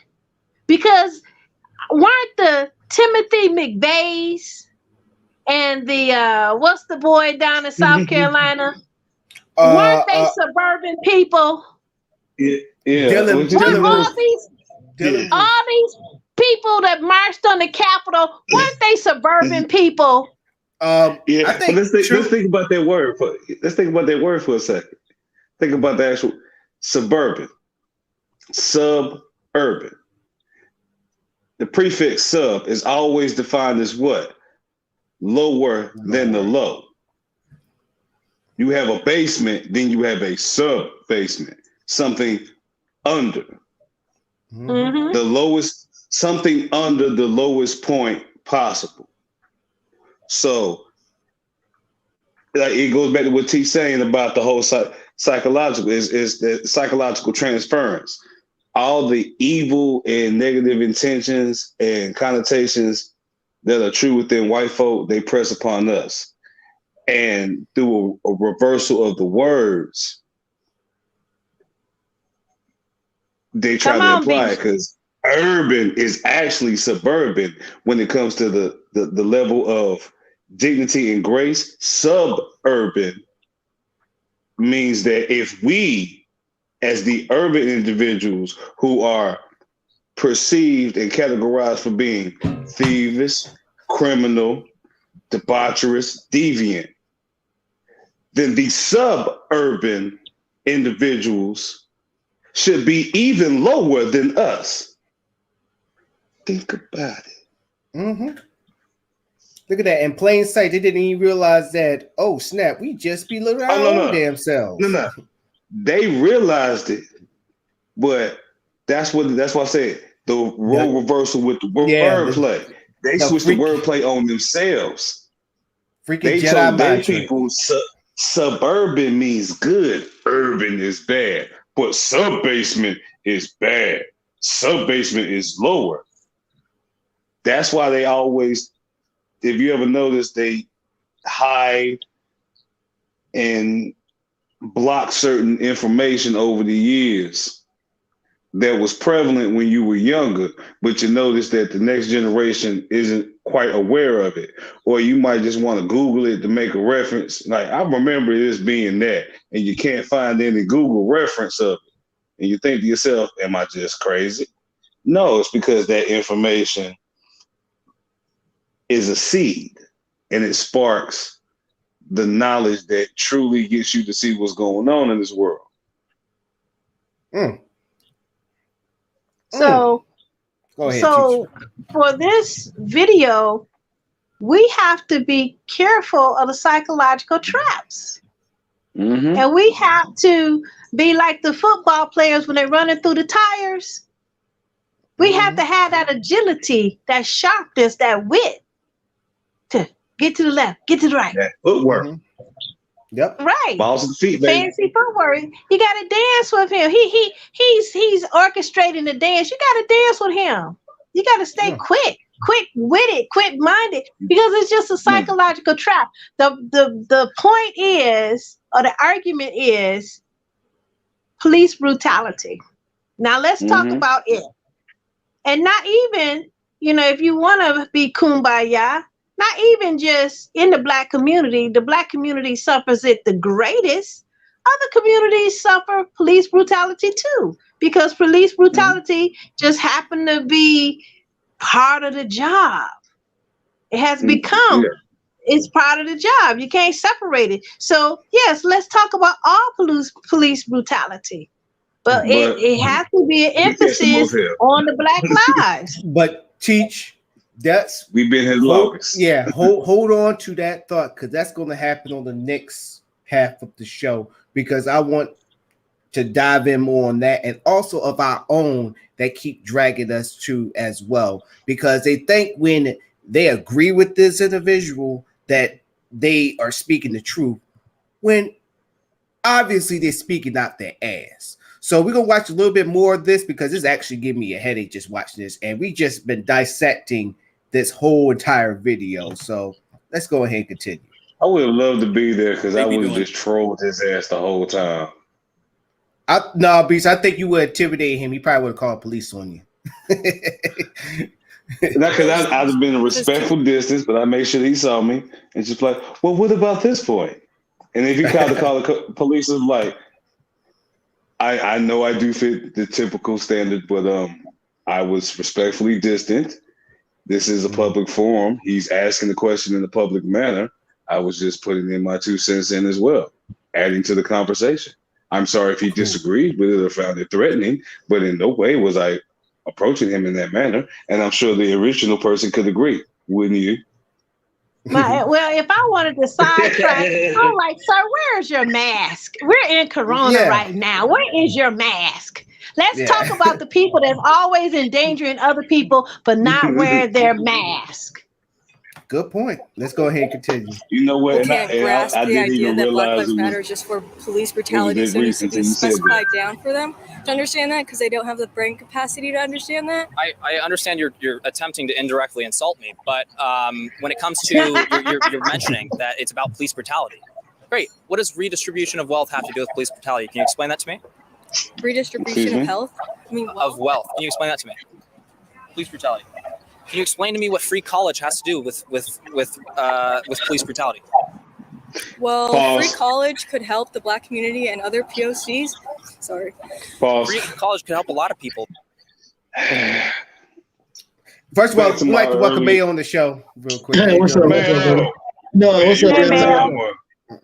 Because weren't the Timothy McVeighs and the, what's the boy down in South Carolina? Weren't they suburban people? Yeah. Dylan Weren't all these people that marched on the Capitol, weren't they suburban people? But let's think about that word for a second. Think about the actual suburban, suburban. The prefix sub is always defined as what? Lower than the low. You have a basement, then you have a sub basement, something under. The lowest something under the lowest point possible. So, like, it goes back to what T's saying about the whole psychological is the psychological transference. All the evil and negative intentions and connotations that are true within white folk, they press upon us. And through a reversal of the words, they try to apply it, because urban is actually suburban when it comes to the level of dignity and grace. Suburban means that if we, as the urban individuals who are perceived and categorized for being thievish, criminal, debaucherous, deviant, then the suburban individuals should be even lower than us. Think about it. Mm-hmm. Look at that. In plain sight, they didn't even realize that, oh, snap, we just belittling our own damn selves. No. They realized it, but that's why I said the role reversal with the wordplay. They switched the wordplay on themselves. Freaking they Jedi told their mind people suburban means good, urban is bad, but sub-basement is bad. Sub-basement is lower. That's why they always, if you ever notice, they hide and block certain information over the years that was prevalent when you were younger, but you notice that the next generation isn't quite aware of it. Or you might just want to Google it to make a reference. Like, I remember this being that, and you can't find any Google reference of it. And you think to yourself, am I just crazy? No, it's because that information is a seed, and it sparks the knowledge that truly gets you to see what's going on in this world. So, go ahead, so for this video, we have to be careful of the psychological traps. Mm-hmm. And we have to be like the football players when they're running through the tires. We have to have that agility, that sharpness, that wit to get to the left, get to the right. That footwork. Yep. Right. Balls of the feet, baby. Fancy footwork. You got to dance with him. He's orchestrating the dance. You got to dance with him. You got to stay quick-witted, quick-minded, because it's just a psychological trap. The point is, or the argument is, police brutality. Now let's talk about it. And not even, if you want to be kumbaya, not even just in the Black community. The Black community suffers it the greatest. Other communities suffer police brutality too, because police brutality just happened to be part of the job. It has become, it's part of the job. You can't separate it. So yes, let's talk about all police brutality. But it has to be an emphasis on the Black lives. But we've been here longest. Yeah, hold on to that thought, because that's going to happen on the next half of the show, because I want to dive in more on that, and also of our own that keep dragging us to as well, because they think when they agree with this individual that they are speaking the truth, when obviously they're speaking out their ass. So we're going to watch a little bit more of this, because it's actually giving me a headache just watching this. And we just been dissecting this whole entire video. So let's go ahead and continue. I would have loved to be there, because I would have just trolled his ass the whole time. No, Beast, I think you would intimidate him. He probably would have called police on you. Not because I'd have been a respectful distance, but I made sure he saw me and just like, well, what about this point? And if you call the police, it's like, I know I do fit the typical standard, but I was respectfully distant. This is a public forum. He's asking the question in a public manner. I was just putting in my 2 cents in as well, adding to the conversation. I'm sorry if he disagreed with it or found it threatening, but in no way was I approaching him in that manner. And I'm sure the original person could agree, wouldn't you? Well, if I wanted to sidetrack, I'm like, sir, where's your mask? We're in Corona right now. Where is your mask? Let's Yeah. talk about the people that's always endangering other people for not wearing their mask. Good point. Let's go ahead and continue. You know what? We And can't grasp I the didn't idea even that Black realize Lives it Matter was, is just for police brutality, this so it needs to recent be until you said that. specified down for them to understand that, because they don't have the brain capacity to understand that. I understand you're attempting to indirectly insult me, but when it comes to you're mentioning that it's about police brutality. Great. What does redistribution of wealth have to do with police brutality? Can you explain that to me? Redistribution Excuse me? of health. I mean, Of wealth. Can you explain that to me? Police brutality. Can you explain to me what free college has to do with police brutality? well, Pause. free college could help the Black community and other POCs. Sorry. Pause. Free college could help a lot of people. First of all, Back to we'd like to my welcome early- Mayo on the show real quick. Hey, what's up? Man, What's up, brother? Man, No, what's you up, Hey, been man. man? someone.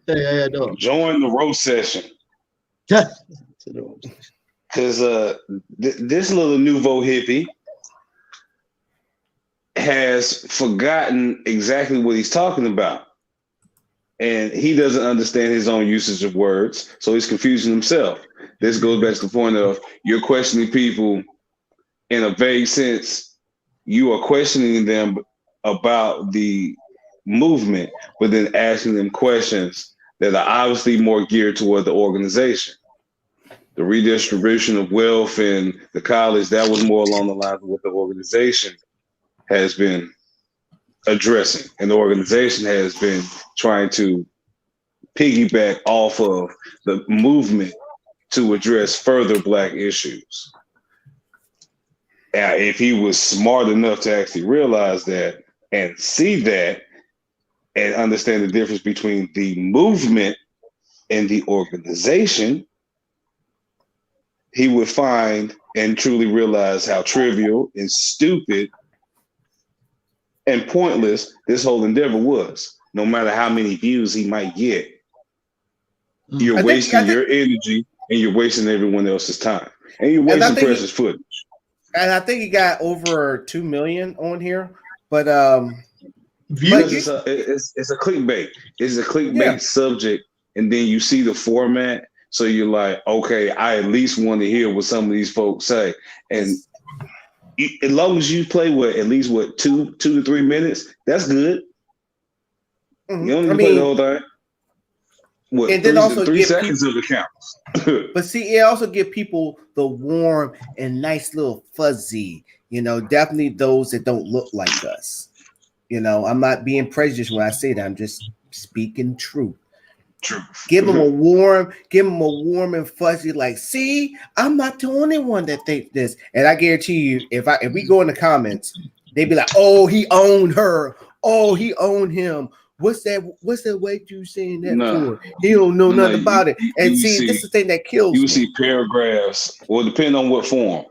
Hey, how you doing? Join the roast session. Because this little nouveau hippie has forgotten exactly what he's talking about. And he doesn't understand his own usage of words, so he's confusing himself. This goes back to the point of you're questioning people in a vague sense. You are questioning them about the movement, but then asking them questions that are obviously more geared toward the organization. The redistribution of wealth in the college, that was more along the lines of what the organization has been addressing. And the organization has been trying to piggyback off of the movement to address further Black issues. Now, if he was smart enough to actually realize that and see that and understand the difference between the movement and the organization, he would find and truly realize how trivial and stupid and pointless this whole endeavor was. No matter how many views he might get, you're wasting your energy and you're wasting everyone else's time. And you're wasting precious footage. And I think he got over 2 million on here. But it's a clickbait. It's a clickbait subject, and then you see the format. So you're like, okay, I at least want to hear what some of these folks say. And as long as you play at least 2 to 3 minutes, that's good. You don't need to play the whole thing. And then also 3 give seconds of the counts. But see, it also give people the warm and nice little fuzzy, definitely those that don't look like us. I'm not being prejudiced when I say that. I'm just speaking truth. Give them a warm and fuzzy, like, see, I'm not the only one that thinks this. And I guarantee you, if we go in the comments, they'd be like, oh, he owned her. Oh, he owned him. What's that way you saying that for? He don't know nothing about it. And see, this is the thing that kills you me. See paragraphs, or depending on what form.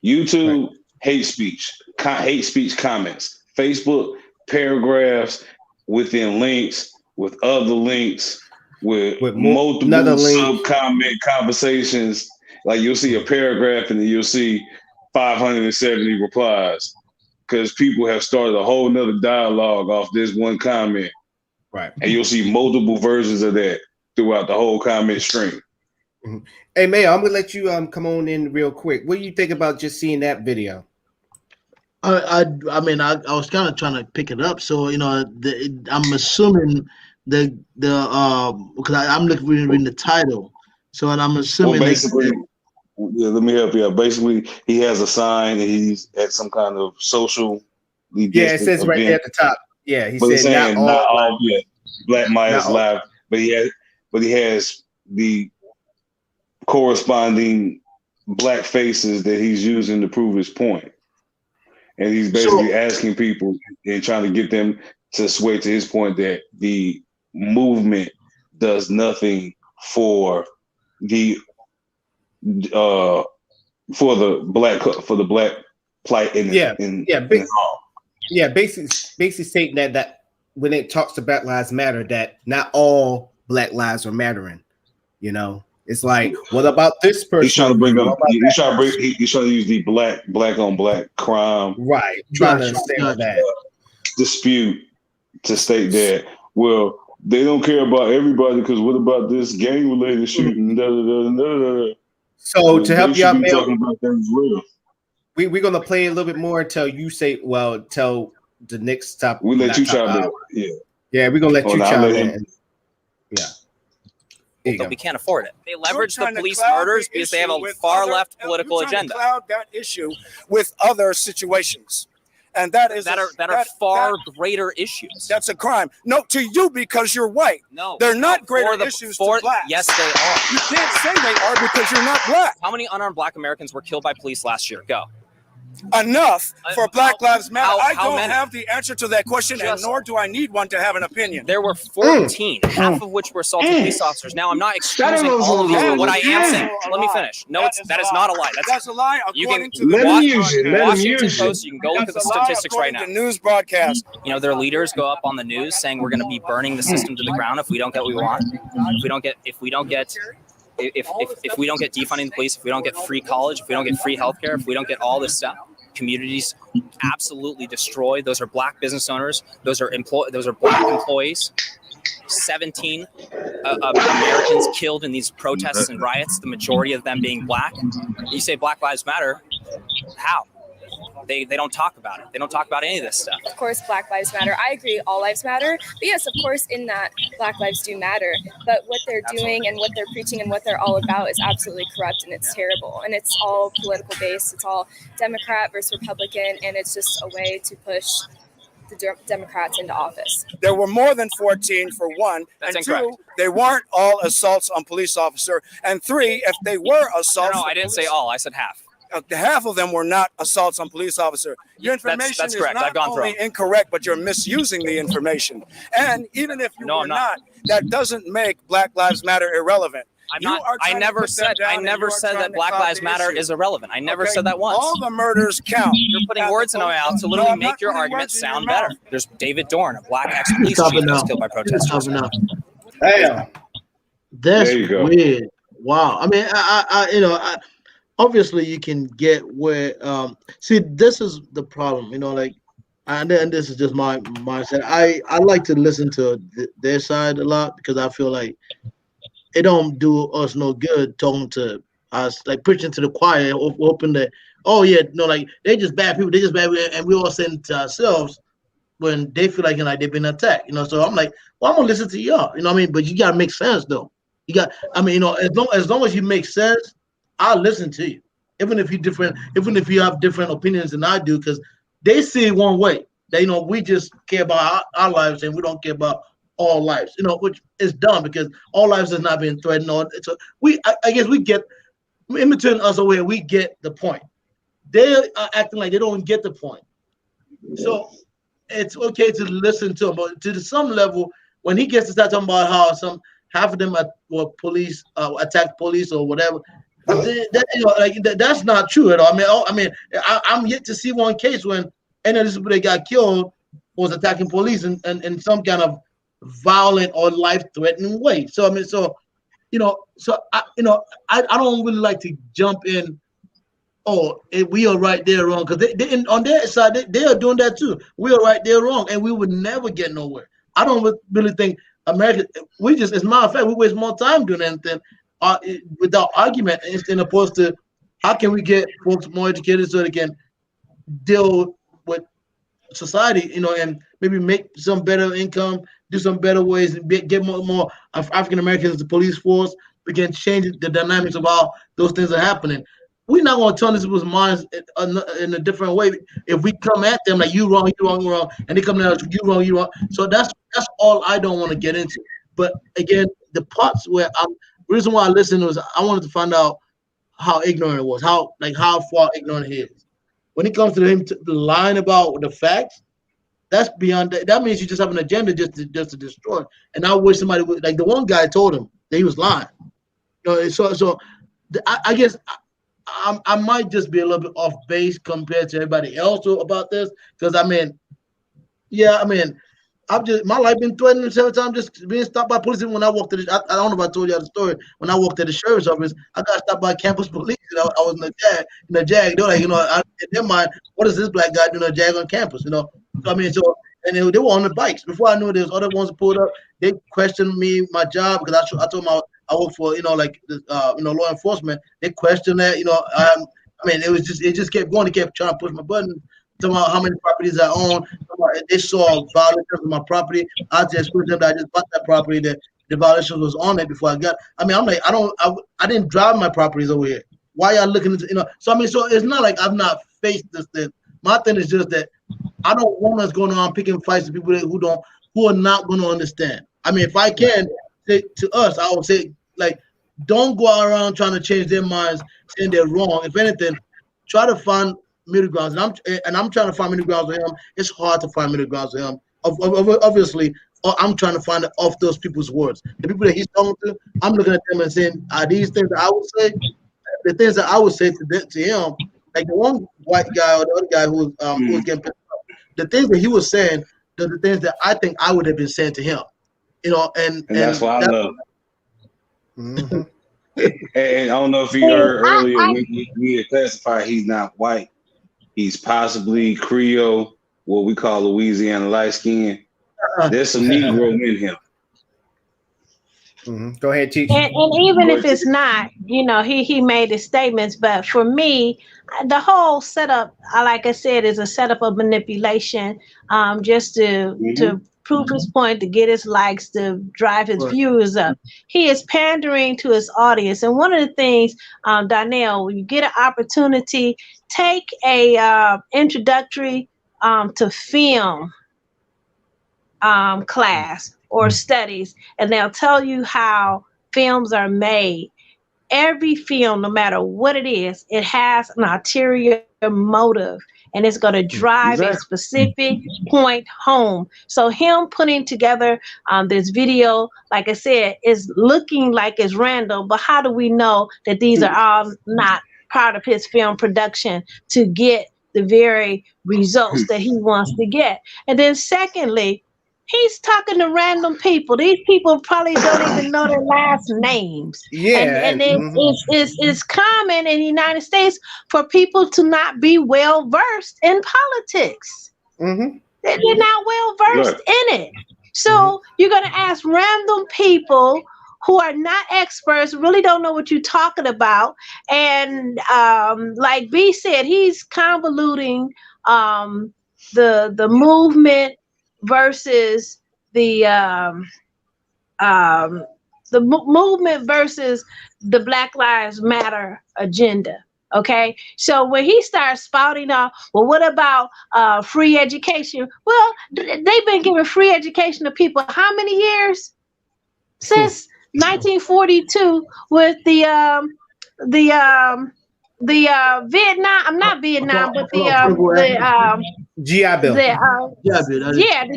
YouTube, hate speech comments. Facebook, paragraphs within links, with other links, with multiple sub-comment conversations. Like you'll see a paragraph and then you'll see 570 replies because people have started a whole nother dialogue off this one comment. Right. And you'll see multiple versions of that throughout the whole comment stream. Mm-hmm. Hey, Mayo, I'm going to let you come on in real quick. What do you think about just seeing that video? I mean, I was kind of trying to pick it up. So, I'm assuming because I'm reading the title. So, and I'm assuming basically, let me help you out. Basically, he has a sign and he's at some kind of social. It says right there at the top. Yeah, he said not all Black Lives Live, but he has the corresponding Black faces that he's using to prove his point. And he's basically asking people and trying to get them to sway to his point that the movement does nothing for the black plight basically stating that when it talks to Black Lives Matter, that not all Black lives are mattering. It's like, what about this person? He's trying to bring up. He's trying to use the black on black crime. Right. Trying to say that dispute to state that, well, they don't care about everybody because what about this gang related shooting? So to help They you out, should be man, talking about that as well. we're gonna play a little bit more until you say, well, tell the next stop. We let not you top chime in. hour. Yeah. Yeah, we're gonna let you I'll chime let in. him. Yeah. There you But go. we can't afford it. They leverage the Trying to police cloud murders the because they have issue a with far other- left political you're trying agenda to cloud that issue with other situations, and that is that are far greater issues. That's a crime. No, to you because you're white. No, they're not no, greater for the- issues for- to blacks. Yes, they are. You can't say they are because you're not black. How many unarmed black Americans were killed by police last year? Go. Enough for Black Lives Matter. I how don't many? have the answer to that question, and nor do I need one to have an opinion. There were 14, half of which were assaulted police officers. Now, I'm not excusing all of these, but what I am saying, let me finish. No, that is not a lie. That's a lie. You can According to the Let him use it. Let him Washington use it. Post. You can go look at the That's a lie statistics right now. according to news broadcast. You know, their leaders go up on the news saying we're going to be burning the system to the ground if we don't get what we want. If we don't get defunding the police, if we don't get free college, if we don't get free healthcare, if we don't get all this stuff, communities absolutely destroyed. Those are black business owners. Those are black employees. 17 Americans killed in these protests and riots, the majority of them being black. You say Black Lives Matter. How? They don't talk about it. They don't talk about any of this stuff. Of course, Black Lives Matter. I agree, all lives matter. But yes, of course, in that, Black lives do matter. But what they're doing and what they're preaching and what they're all about is absolutely corrupt, and it's terrible. And it's all political based. It's all Democrat versus Republican, and it's just a way to push the Democrats into office. There were more than 14 for one, That's and incorrect. two, they weren't all assaults on police officer, and three, if they were assaults, No, I didn't say all. I said half. half of them were not assaults on police officer. Your information That's is correct. not I've gone only through. incorrect, but you're misusing the information. And even if you No, were I'm not. that doesn't make Black Lives Matter irrelevant. I'm You not. are I trying to never put that said. down I and never you are said trying that to Black cloud Lives the Matter issue. is irrelevant. I never Okay? said that once. All the murders count. You're putting As words in my opposed mouth to No, literally I'm not make your putting argument words in your sound mouth. better. There's David Dorn, a black ex-police Stop chief, it that was now. killed by Stop protesters. it now. Damn. That's There you go. weird. Wow. I mean, obviously you can get where see, this is the problem, like, and this is just my mindset. I like to listen to their side a lot because I feel like it don't do us no good talking to us, like preaching to the choir, hoping that, oh yeah, like they just bad people, and we all saying to ourselves when they feel like they've been attacked, So I'm like, well, I'm gonna listen to y'all, what I mean? But you gotta make sense though. You got, as long as you make sense, I'll listen to you. Even if you have different opinions than I do, because they see it one way. They we just care about our lives and we don't care about all lives. Which is dumb because all lives is not being threatened. So I guess we get in between us away. We get the point. They are acting like they don't get the point. So it's okay to listen to him, but to some level, when he gets to start talking about how half of them were police attacked police or whatever. That's not true at all. I'm yet to see one case when any of these people that got killed was attacking police in some kind of violent or life-threatening way. So I don't really like to jump in. Oh, we are right, they're wrong, because they on their side they are doing that too. We are right, they're wrong, and we would never get nowhere. I don't really think America. As a matter of fact, we waste more time doing anything without argument, instead opposed to how can we get folks more educated so they can deal with society, and maybe make some better income, do some better ways, and get more of African Americans in the police force. We can change the dynamics of how those things are happening. We're not going to turn these people's minds in a different way if we come at them like you wrong, and they come at us, you wrong. So that's all I don't want to get into. But again, the parts where the reason why I listened was I wanted to find out how ignorant it was, how far ignorant he is. When it comes to him lying about the facts, that's beyond that. That means you just have an agenda just to destroy. And I wish somebody would, like the one guy told him that he was lying. So I guess I might just be a little bit off base compared to everybody else about this, because I've just, my life been threatened several times, just being stopped by police. When I walked to I don't know if I told you the story. When I walked to the sheriff's office, I got stopped by campus police. I was in the Jag. They're like, in their mind, what is this black guy doing a Jag on campus? So and they were on the bikes. Before I knew there was other ones pulled up. They questioned me, my job, because I told them I work for, like law enforcement. They question that, I mean, it just kept going. They kept trying to push my button, talking about how many properties I own. They saw violations of my property. I just explained to them that I just bought that property, that the violation was on it before I got. I mean, I'm like, I didn't drive my properties over here. Why y'all looking into, So I mean, so it's not like I've not faced this thing. My thing is just that I don't want us going around picking fights with people who are not going to understand. I mean, if I can say to us, I would say, like, don't go around trying to change their minds, saying they're wrong. If anything, try to find middle grounds. And I'm trying to find middle grounds with him. It's hard to find middle grounds with him. Obviously, I'm trying to find it off those people's words. The people that he's talking to, I'm looking at them and saying, are these things that I would say? The things that I would say to him, like the one white guy or the other guy who was getting pissed off, the things that he was saying, the things that I think I would have been saying to him, and that's why I love. Mm-hmm. And I don't know if you heard earlier, we classified he's not white. He's possibly Creole, what we call Louisiana light skin. There's some Negro in him. Mm-hmm. Go ahead, teach. And even if it's not, he made his statements. But for me, the whole setup, like I said, is a setup of manipulation, just to prove his point, to get his likes, to drive his viewers up. He is pandering to his audience. And one of the things, Donnell, when you get an opportunity, take a introductory to film class or studies, and they'll tell you how films are made. Every film, no matter what it is, it has an ulterior motive, and it's going to drive a specific point home. So him putting together this video, like I said, is looking like it's random, but how do we know that these are all not part of his film production to get the very results that he wants to get? And then secondly, he's talking to random people. These people probably don't even know their last names. Yeah, and it's common in the United States for people to not be well versed in politics. Mm-hmm. They're not well versed in it. So you're going to ask random people who are not experts, really don't know what you're talking about. And like B said, he's convoluting the movement versus the movement versus the Black Lives Matter agenda. Okay, so when he starts spouting off, well, what about free education? Well, they've been giving free education to people how many years? Since 1942 with the Vietnam, not Vietnam, but the GI Bill. The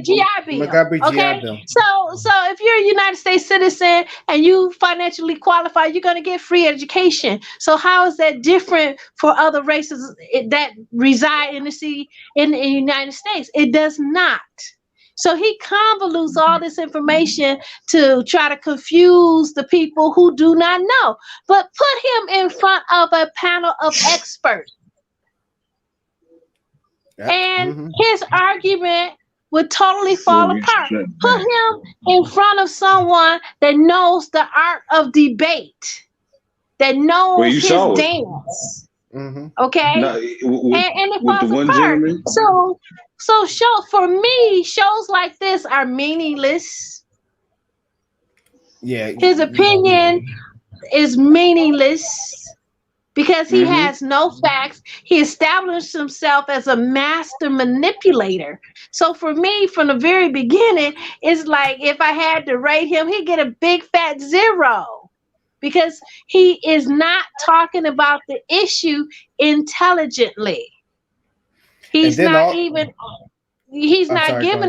GI Bill. Montgomery Okay. GI Bill. So if you're a United States citizen and you financially qualify, you're going to get free education. So how is that different for other races that reside in the United States? It does not. So he convolutes all this information to try to confuse the people who do not know. But put him in front of a panel of experts. And his argument would totally fall apart. Put him in front of someone that knows the art of debate, that knows his dance. Okay? No, and it falls apart. So for me, shows like this are meaningless. Yeah. His opinion is meaningless because he has no facts. He established himself as a master manipulator. So for me, from the very beginning, it's like if I had to rate him, he'd get a big fat 0 because he is not talking about the issue intelligently. He's not giving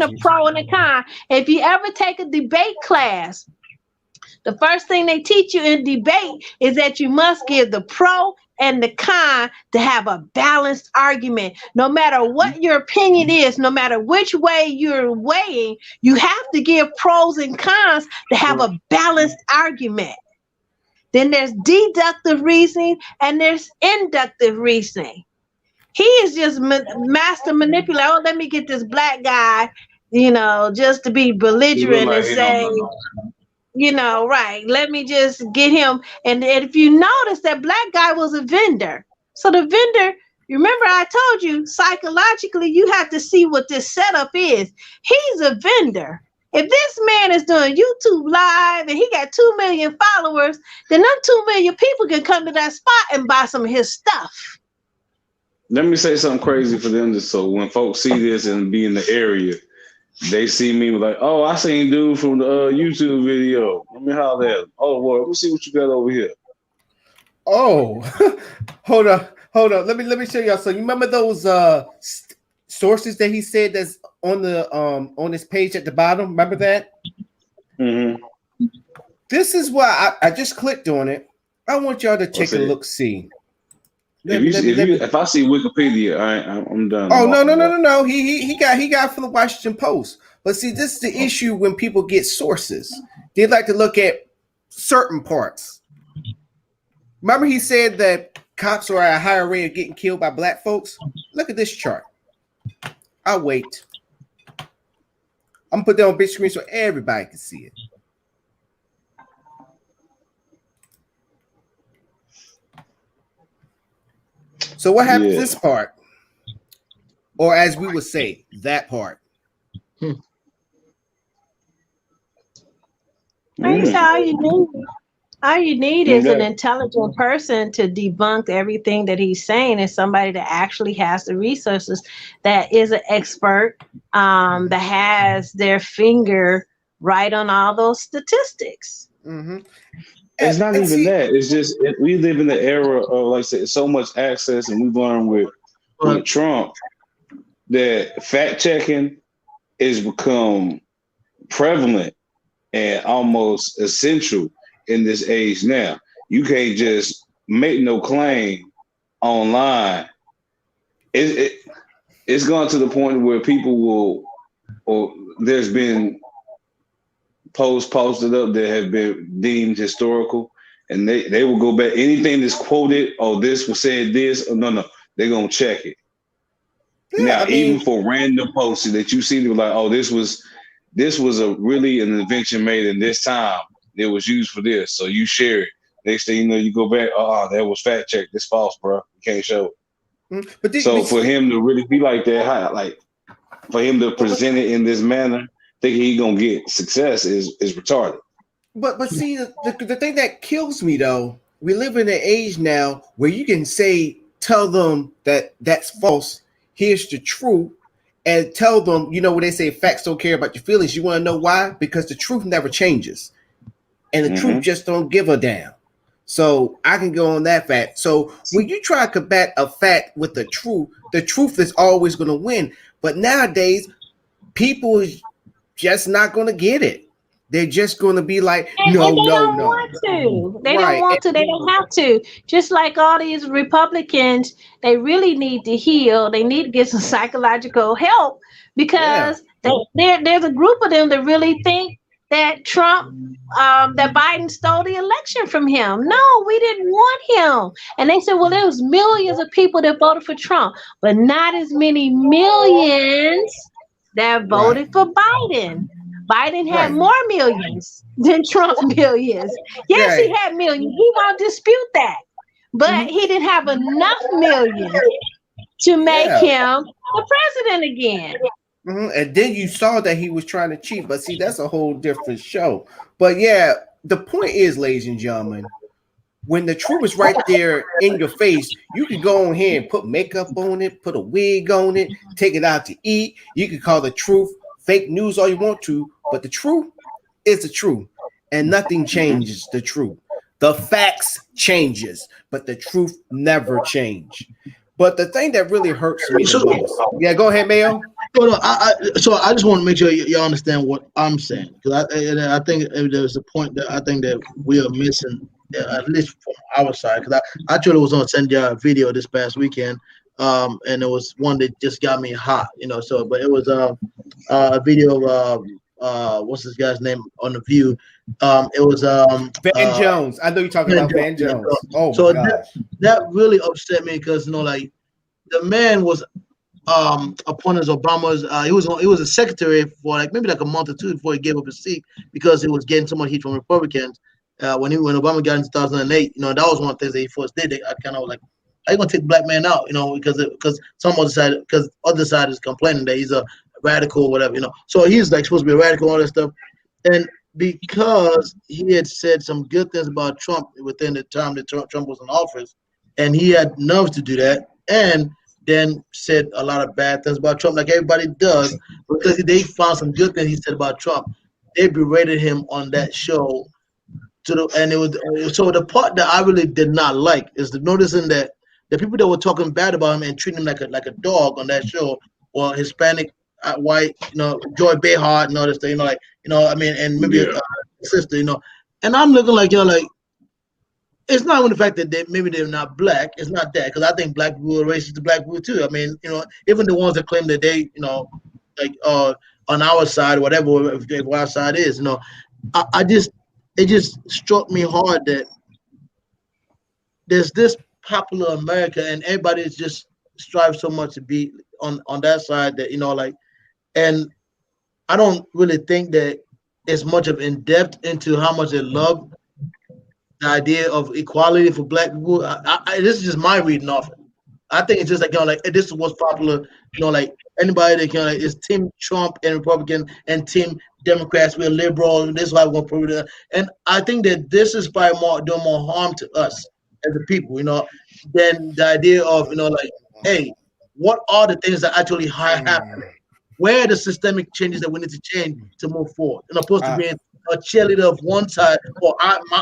a pro and a con. If you ever take a debate class, the first thing they teach you in debate is that you must give the pro and the con to have a balanced argument. No matter what your opinion is, no matter which way you're weighing, you have to give pros and cons to have a balanced argument. Then there's deductive reasoning and there's inductive reasoning. He is just master manipulator. Oh, let me get this black guy, just to be belligerent and say, you know, right. Let me just get him. And if you notice, that black guy was a vendor. So the vendor, remember I told you, psychologically, you have to see what this setup is. He's a vendor. If this man is doing YouTube live and he got 2 million followers, then them 2 million people can come to that spot and buy some of his stuff. Let me say something crazy for them, just so when folks see this and be in the area, they see me like, oh, I seen dude from the YouTube video. Let me holler at him. Oh, boy, let me see what you got over here. Oh, hold up. Let me show y'all. So you remember those sources that he said that's on the on this page at the bottom? Remember that? Mm-hmm. This is why I just clicked on it. I want y'all to take a look. See. If I see Wikipedia, I'm done. Oh no. He got from the Washington Post. But see, this is the issue when people get sources. They like to look at certain parts. Remember, he said that cops are at a higher rate of getting killed by black folks. Look at this chart. I'll wait. I'm gonna put that on big screen so everybody can see it. So what happened to this part? Or as we would say, that part. All you need is an intelligent person to debunk everything that he's saying, and somebody that actually has the resources, that is an expert, that has their finger right on all those statistics. Mm-hmm. It's not even that. It's just we live in the era of, like I said, so much access, and we've learned with Trump that fact checking has become prevalent and almost essential in this age now. You can't just make no claim online. It's gone to the point where people will, or there's been posts posted up that have been deemed historical, and they will go back. Anything that's quoted, oh, this was said this, or no, they're gonna check it. Yeah, now, even for random posts that you see, they're like, oh, this was a really an invention made in this time. It was used for this, so you share it. Next thing you know, you go back, oh, that was fact checked. It's false, bro. You can't show it. So for him to really be like that, like for him to present it in this manner, thinking he's gonna get success is retarded. But see, the thing that kills me though, we live in an age now where you can tell them that that's false. Here's the truth, and tell them, you know, when they say facts don't care about your feelings, you want to know why? Because the truth never changes, and the truth just don't give a damn. So I can go on that fact. So when you try to combat a fact with the truth is always going to win. But nowadays, people just not going to get it. They're just going to be like, no. They don't want to. They don't want to. They don't have to. Just like all these Republicans, they really need to heal. They need to get some psychological help, because there's a group of them that really think that that Biden stole the election from him. No, we didn't want him. And they said, well, there was millions of people that voted for Trump, but not as many millions that voted for Biden. Biden had more millions than Trump millions. Yes, he had millions. He won't dispute that. But he didn't have enough millions to make him the president again. And then you saw that he was trying to cheat. But see, that's a whole different show. But yeah, the point is, ladies and gentlemen, when the truth is right there in your face, you can go on here and put makeup on it, put a wig on it, take it out to eat. You can call the truth fake news all you want to, but the truth is the truth, and nothing changes the truth. The facts changes, but the truth never change. But the thing that really hurts me the most, go ahead, Mayo. So I just want to make sure y'all understand what I'm saying, because I think there's a point that I think that we are missing, at least from our side. Because I actually was on send y'all a video this past weekend, and it was one that just got me hot, you know. So, but it was a video of what's this guy's name on The View? It was Van Jones. I know you're talking about Van Jones. Oh, so my gosh. that really upset me, because, you know, like, the man was appointed as Obama's. He was a secretary for maybe a month or two before he gave up his seat because he was getting so much heat from Republicans. When Obama got in 2008, that was one of the things that he first did. I kind of was like, "How you gonna take black man out?" Because other side is complaining that he's a radical or whatever. So he's supposed to be a radical, all that stuff, and because he had said some good things about Trump within the time that Trump was in office, and he had nerves to do that, and then said a lot of bad things about Trump, like everybody does, because they found some good things he said about Trump. They berated him on that show. So the part that I really did not like is noticing that the people that were talking bad about him and treating him like a dog on that show, or Hispanic, white, Joy Behar and all this thing, and maybe a sister, and I'm looking like, it's not even the fact that maybe they're not black. It's not that, because I think black people are racist to black people too. I mean, even the ones that claim that they, on our side, whatever our side is, it just struck me hard that there's this popular America and everybody just strives so much to be on that side that, and I don't really think that it's much of in depth into how much they love the idea of equality for black people. This is just my reading of it. I think it's just this is what's popular. Anybody that is Team Trump and Republican and Team Democrats, we're liberal, and this is why we're going to prove it. And I think that this is probably doing more harm to us as a people, than the idea of hey, what are the things that actually happen? Where are the systemic changes that we need to change to move forward? And opposed to being a cheerleader of one side, or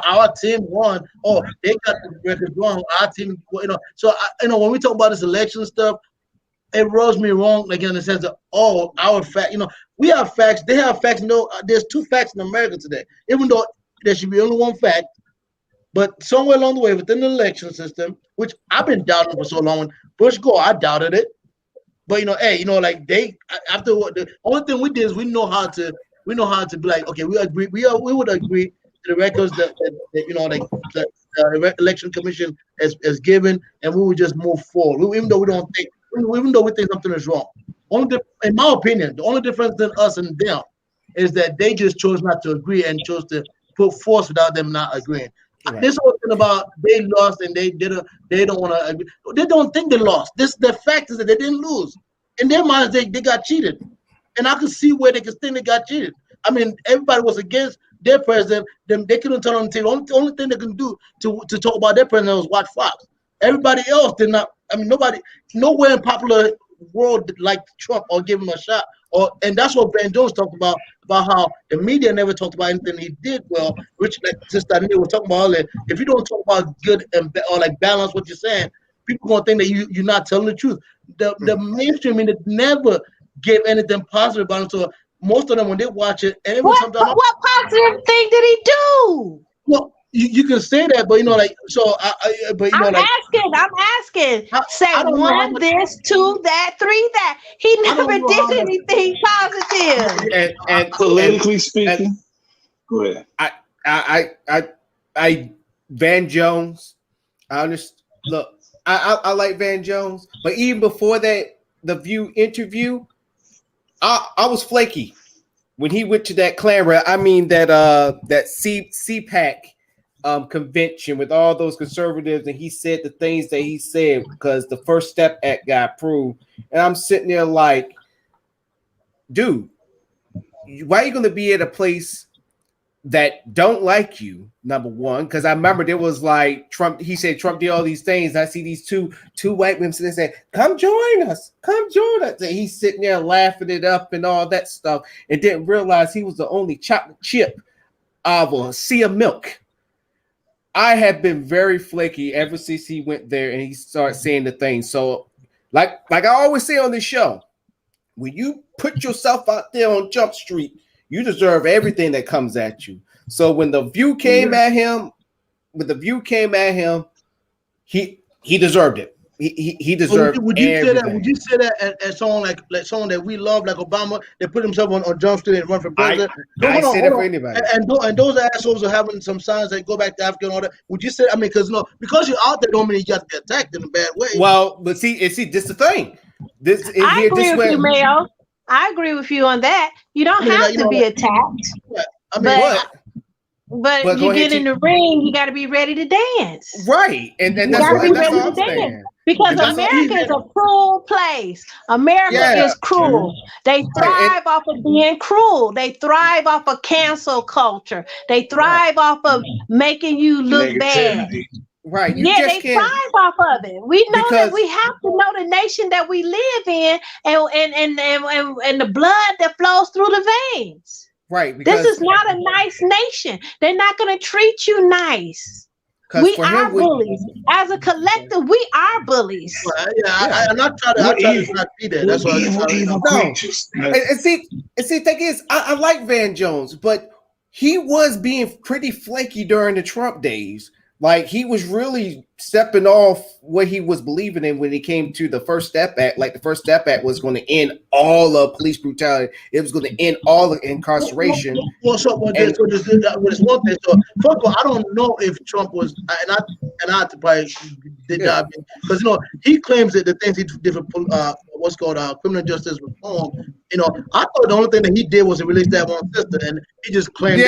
our team won, or they got the record wrong, our team, So when we talk about this election stuff, it rubs me wrong, in the sense of our fact. We have facts, they have facts. There's two facts in America today, even though there should be only one fact. But somewhere along the way within the election system, which I've been doubting for so long, when Bush go, I doubted it. But they after what the only thing we did is we know how to be like, okay, we agree, we would agree to the records that the election commission has given, and we would just move forward. Even though we think something is wrong. In my opinion, the only difference than us and them is that they just chose not to agree and chose to put force without them not agreeing. Right. This whole thing about they lost and they don't want to agree. They don't think they lost. The fact is that they didn't lose. In their minds, they got cheated. And I can see where they can think they got cheated. I mean, everybody was against their president. They couldn't turn on the TV. The only thing they can do to talk about their president was watch Fox. Everybody else did not. I mean, nowhere in popular world liked Trump or give him a shot. And that's what Van Jones talked about how the media never talked about anything he did well. Which, Sister Neil was talking about earlier, if you don't talk about good or balance what you're saying, people gonna think that you're not telling the truth. The mainstream media never gave anything positive about him. So most of them, when they watch it, and what positive thing did he do? Well, you can say that, but I'm asking. Say one, this, two, that, three, that. He never did anything positive. And politically speaking, go ahead. I Van Jones. I understand. Look, I like Van Jones, but even before that, the View interview, I was flaky when he went to that Clara. I mean that CPAC convention with all those conservatives, and he said the things that he said because the First Step Act got approved, and I'm sitting there like, dude, why are you going to be at a place that don't like you? Number one, because I remember there was like Trump. He said Trump did all these things. I see these two white women sitting there saying, "Come join us, come join us." And he's sitting there laughing it up and all that stuff, and didn't realize he was the only chocolate chip of a sea of milk. I have been very flaky ever since he went there and he started saying the things. So, like I always say on this show, when you put yourself out there on Jump Street, you deserve everything that comes at you. So when the View came at him, he deserved it. He deserved. Would you say that? Would you say that as someone like someone that we love, like Obama, that put himself on Jump Street and run for president? I say that for anybody. And those assholes are having some signs that go back to Africa and all that. Would you say? I mean, because you're out there, don't mean you got to be attacked in a bad way. Well, but see, this is the thing. I agree with you, Mel. I agree with you on that. You don't have to be attacked. But you get in the ring, you got to be ready to dance. Right. And that's what I'm saying. Because America is a cruel place. America is cruel. They thrive off of being cruel. They thrive off of cancel culture. They thrive off of making you look bad. Right. They thrive off of it. We know that we have to know the nation that we live in and the blood that flows through the veins. Right. This is not a nice nation. They're not going to treat you nice. We are bullies. As a collective, we are bullies. I'm not trying to not be there. That's why And see, thing is, I like Van Jones, but he was being pretty flaky during the Trump days. Like, he was really stepping off what he was believing in when he came to the First Step Act. Like, the First Step Act was going to end all of police brutality. It was going to end all of incarceration. There's one thing. So, first of all, I don't know if Trump was, and I probably did that because he claims that the things he did for what's called criminal justice reform. I thought the only thing that he did was to release that one sister, and he just claimed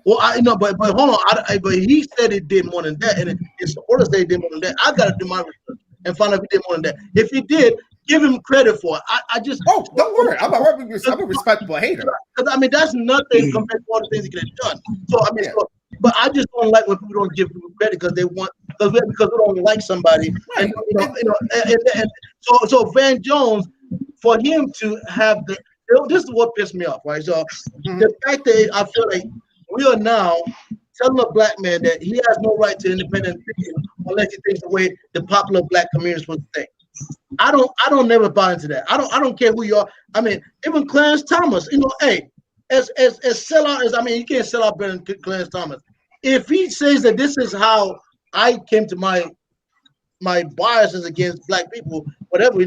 Well, but hold on. But he said he did more than that, and his supporters say he did more than that. I got to do my research and find out if he did more than that. If he did, give him credit for it. I just don't worry. I'm a respectable hater. Because that's nothing compared to all the things he could have done. So but I just don't like when people don't give people credit because they don't like somebody. And so Van Jones, for him to have this is what pissed me off, right? So the fact that I feel like we are now telling a black man that he has no right to independent thinking unless he thinks the way the popular black community is supposed to think. I don't never buy into that. I don't care who you are. I mean, even Clarence Thomas, as sellout as you can't sell out better than Clarence Thomas. If he says that this is how I came to my biases against black people, whatever,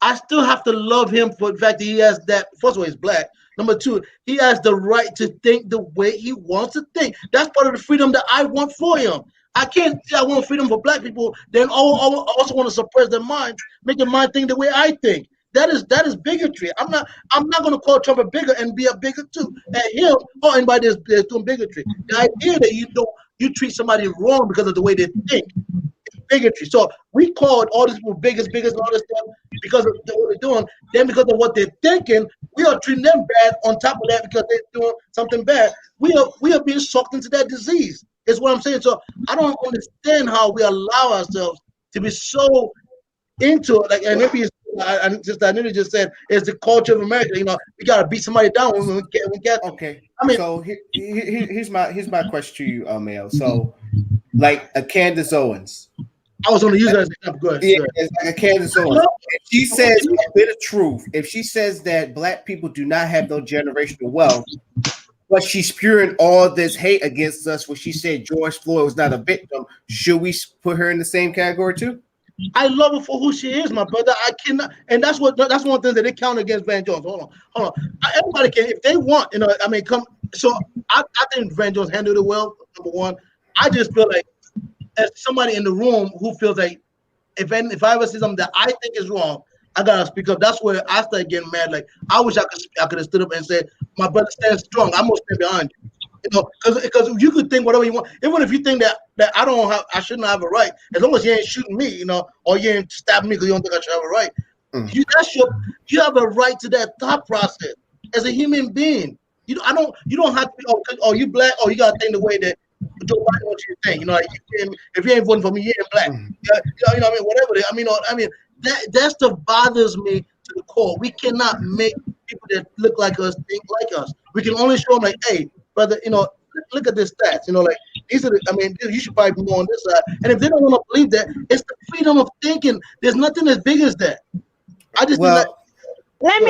I still have to love him for the fact that he has that. First of all, he's black. Number two, he has the right to think the way he wants to think. That's part of the freedom that I want for him. I can't say I want freedom for black people, then also want to suppress their minds, make their mind think the way I think. That is bigotry. I'm not going to call Trump a bigot and be a bigot too. And him or anybody that's doing bigotry. The idea that you treat somebody wrong because of the way they think. Bigotry. So we called all these people bigots, and all this stuff because of what they're doing. Then because of what they're thinking, we are treating them bad on top of that because they're doing something bad. We are being sucked into that disease, is what I'm saying. So I don't understand how we allow ourselves to be so into it. Like, and maybe I nearly just said it's the culture of America. We gotta beat somebody down when we get. Okay. So here's my question to you, Mel. So, like a Candace Owens. I was going to use that as an example. Good. Yeah, it's like a Candace Owens. If she says a bit of truth, if she says that black people do not have no generational wealth, but she's spewing all this hate against us when she said George Floyd was not a victim, should we put her in the same category too? I love her for who she is, my brother. I cannot, and that's one thing that they count against Van Jones. Hold on. Everybody can, if they want, come. So I think Van Jones handled it well. Number one, I just feel like as somebody in the room who feels like if I ever see something that I think is wrong, I gotta speak up. That's where I start getting mad. Like I wish I could have stood up and said, "My brother, stand strong. I'm gonna stand behind you." Because you could think whatever you want, even if you think that I shouldn't have a right, as long as you ain't shooting me, or you ain't stabbing me because you don't think I should have a right. You have a right to that thought process as a human being. You don't have to be, oh, you black, oh, you gotta think the way that Joe Biden wants you to think. Like if you ain't voting for me, you ain't black. Whatever. That stuff bothers me to the core. We cannot make people that look like us think like us. We can only show them like, hey, brother, look at this stats. Like these are you should probably be more on this side. And if they don't want to believe that, it's the freedom of thinking. There's nothing as big as that. Let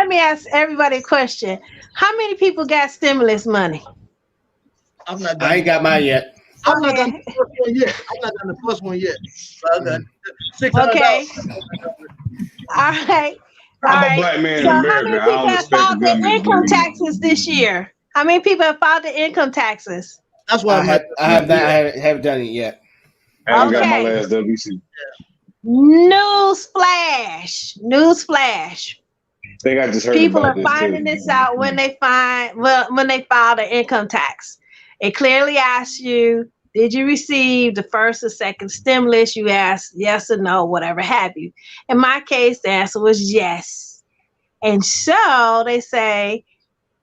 me ask everybody a question. How many people got stimulus money? I ain't got mine yet. I'm not done the first one yet. Okay. All right. I'm a black man in America. How many people have filed their income taxes this year? How many people have filed their income taxes? That's why I haven't done it yet. I haven't got my last WC. Newsflash. Newsflash. I think I just heard People about are this finding too. this out when they file their income tax. It clearly asks you, did you receive the first or second stimulus? You ask yes or no, whatever have you. In my case, the answer was yes. And so they say,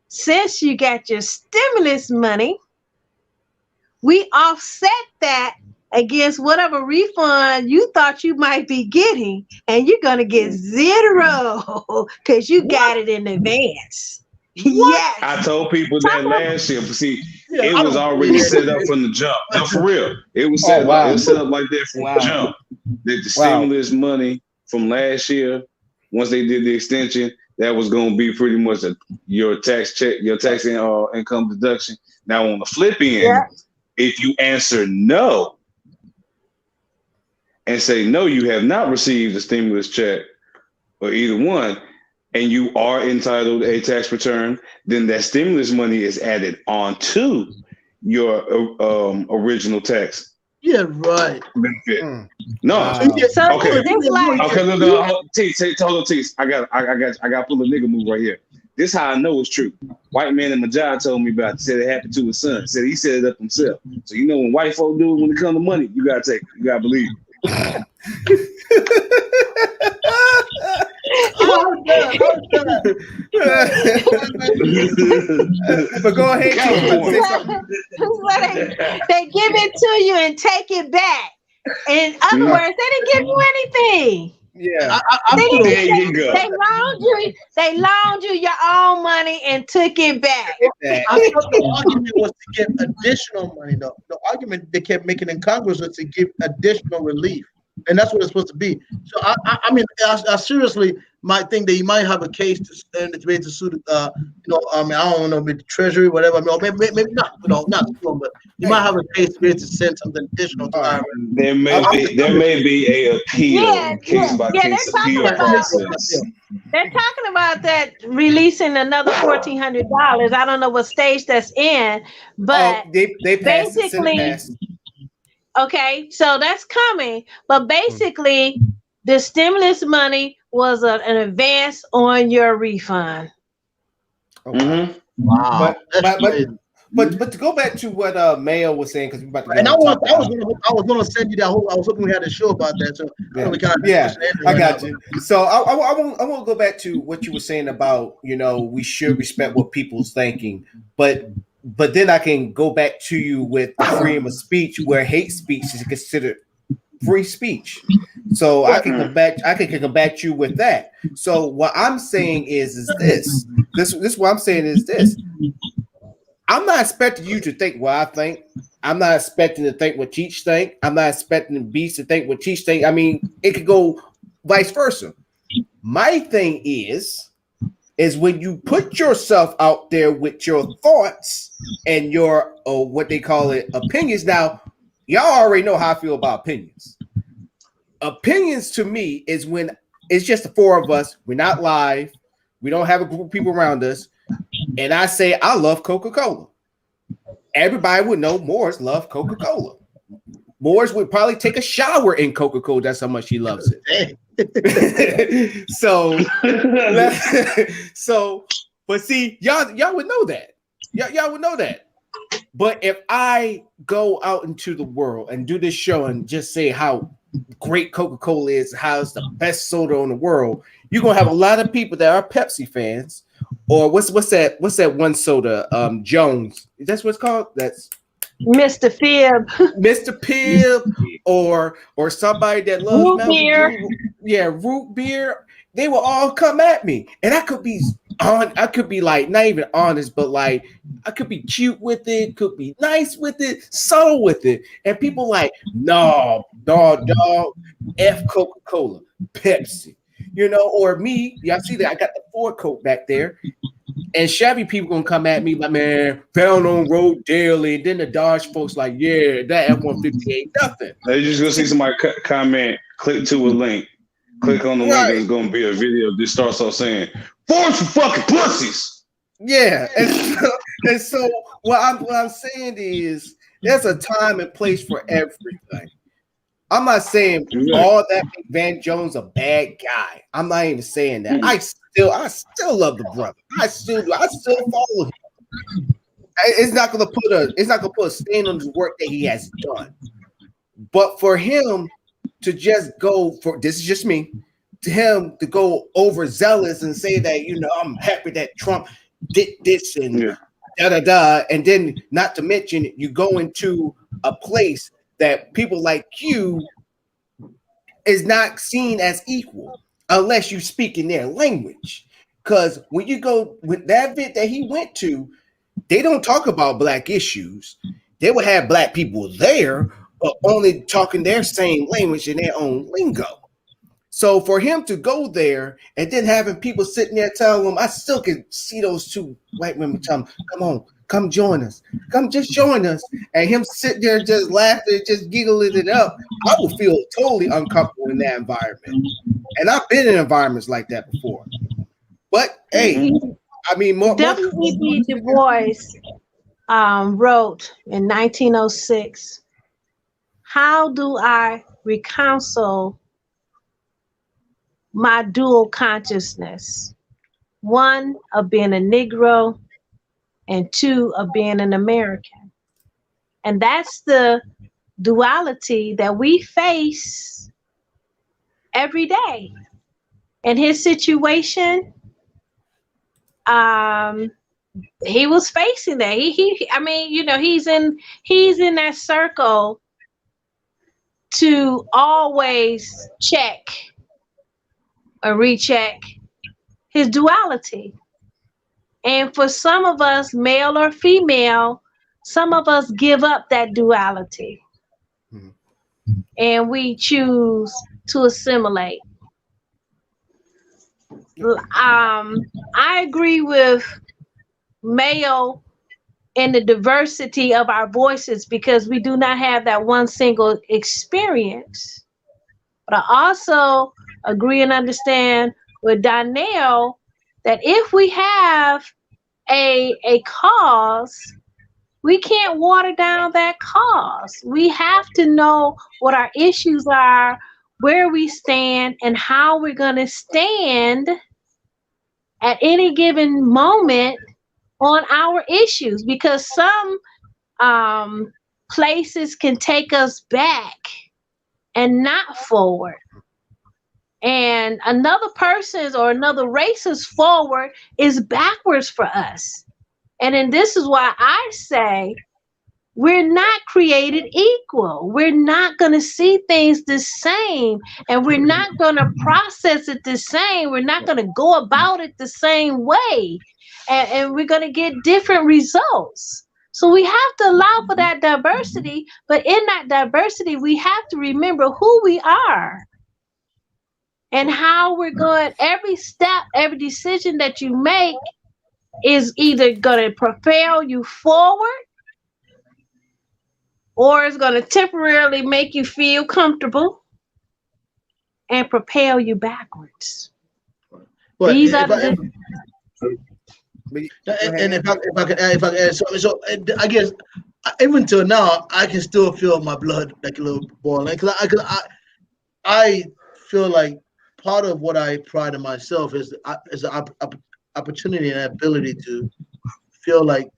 since you got your stimulus money, we offset that against whatever refund you thought you might be getting, and you're going to get zero because you got it in advance. Yes. I told people that last year. See, Yeah, it I was don't already believe set it. up from the jump. No, for real. It was Oh, set wow. like, it was set up like that from Wow. the jump. That the stimulus money from last year, once they did the extension, that was going to be pretty much your tax check, your tax income deduction. Now on the flip end, if you answer no and say no, you have not received a stimulus check or either one, and you are entitled to a tax return, then that stimulus money is added onto your original tax Yeah, right. benefit. Mm. No. Wow. So Okay. it's like, Okay, look, hold on, Tease. I got to pull a nigga move right here. This how I know it's true. White man in my job told me about it. Said it happened to his son. Said he set it up himself. So you know when white folk do it when it comes to money, you gotta take it. You gotta believe it. But go ahead. California. they give it to you and take it back. In other words, they didn't give you anything. Yeah. There you go. They loaned you your own money and took it back. I thought the argument was to give additional money, though. The argument they kept making in Congress was to give additional relief, and that's what it's supposed to be. So I mean, I seriously might think that you might have a case to stand to be able to sue the, I mean, I don't know, maybe the Treasury, whatever. I mean, or maybe not, not strong, but you might have a case to be able to send something additional to IRS. There may be a appeal, case by case appeal process. They're talking about that releasing another $1,400. I don't know what stage that's in, but they passed it, Senate basically, passed. okay, so that's coming. But basically, the stimulus money was an advance on your refund. Mm-hmm. Wow. But to go back to what Mayo was saying, because we're about to go And I on was going to send you that whole. I was hoping we had a show about that. So I got you. So I won't go back to what you were saying about we should respect what people's thinking, but then I can go back to you with freedom of speech, where hate speech is considered free speech. So I can come back. I can come back to you with that. So what I'm saying is this. What I'm saying is this. I'm not expecting you to think what I think. I'm not expecting to think what Teach think. I'm not expecting the Beast to think what Teach think. I mean, it could go vice versa. My thing is when you put yourself out there with your thoughts and your what they call it opinions. Now, y'all already know how I feel about opinions. Opinions to me is when it's just the four of us. We're not live. We don't have a group of people around us. And I say, I love Coca-Cola. Everybody would know Morris loves Coca-Cola. Morris would probably take a shower in Coca-Cola. That's how much he loves it. But see, y'all would know that. Y'all would know that. But if I go out into the world and do this show and just say how great Coca-Cola is, how it's the best soda in the world, you're gonna have a lot of people that are Pepsi fans. Or what's that one soda? Jones. That's what it's called? That's Mr. Pibb. Mr. Pibb, or somebody that loves root beer. Root beer. They will all come at me, and I could be like not even honest, but like I could be cute with it, could be nice with it, subtle with it, and people like, no, dog, F Coca-Cola, Pepsi. Or me, y'all see that I got the Ford coat back there, and Chevy people gonna come at me like, man, found on road daily. And then the Dodge folks like, yeah, that F-150 ain't nothing. You're just gonna see somebody comment, click to a link, click on the link, and it's gonna be a video that starts off saying, Ford's for fucking pussies. Yeah, and so what I'm saying is there's a time and place for everything. I'm not saying Right. all that make Van Jones a bad guy. I'm not even saying that. I still love the brother. I still follow him. It's not gonna put a stain on the work that he has done. But for him to just go for, this is just me, to him to go overzealous and say that, you know, I'm happy that Trump did this and and then not to mention you go into a place that people like you is not seen as equal unless you speak in their language. Because when you go with that event that he went to, they don't talk about black issues. They would have black people there, but only talking their same language in their own lingo. So for him to go there and then having people sitting there telling him, I still can see those two white women tell him, come on, come join us. Come just join us. And him sitting there just laughing, just giggling it up. I would feel totally uncomfortable in that environment. And I've been in environments like that before. But hey, I mean, W.E.B. Du Bois wrote in 1906, how do I reconcile my dual consciousness? One, of being a Negro, and two, of being an American. And that's the duality that we face every day. In his situation, he was facing that. I mean, you know, he's in that circle to always check or recheck his duality. And for some of us, male or female, some of us give up that duality. And we choose to assimilate. I agree with Mayo in the diversity of our voices because we do not have that one single experience. But I also agree and understand with Donnell that if we have a cause, we can't water down that cause. We have to know what our issues are, where we stand, and how we're going to stand at any given moment on our issues, because some places can take us back and not forward. And another person's or another race's forward is backwards for us. And then this is why I say we're not created equal. We're not going to see things the same, and we're not going to process it the same. We're not going to go about it the same way, and we're going to get different results. So we have to allow for that diversity, but in that diversity, we have to remember who we are and how we're going. Every step, every decision that you make is either going to propel you forward or it's going to temporarily make you feel comfortable and propel you backwards. But these are the and if I can add something, so I guess even till now I can still feel my blood like a little boiling. Cause I feel like part of what I pride in myself is the opportunity and ability to feel like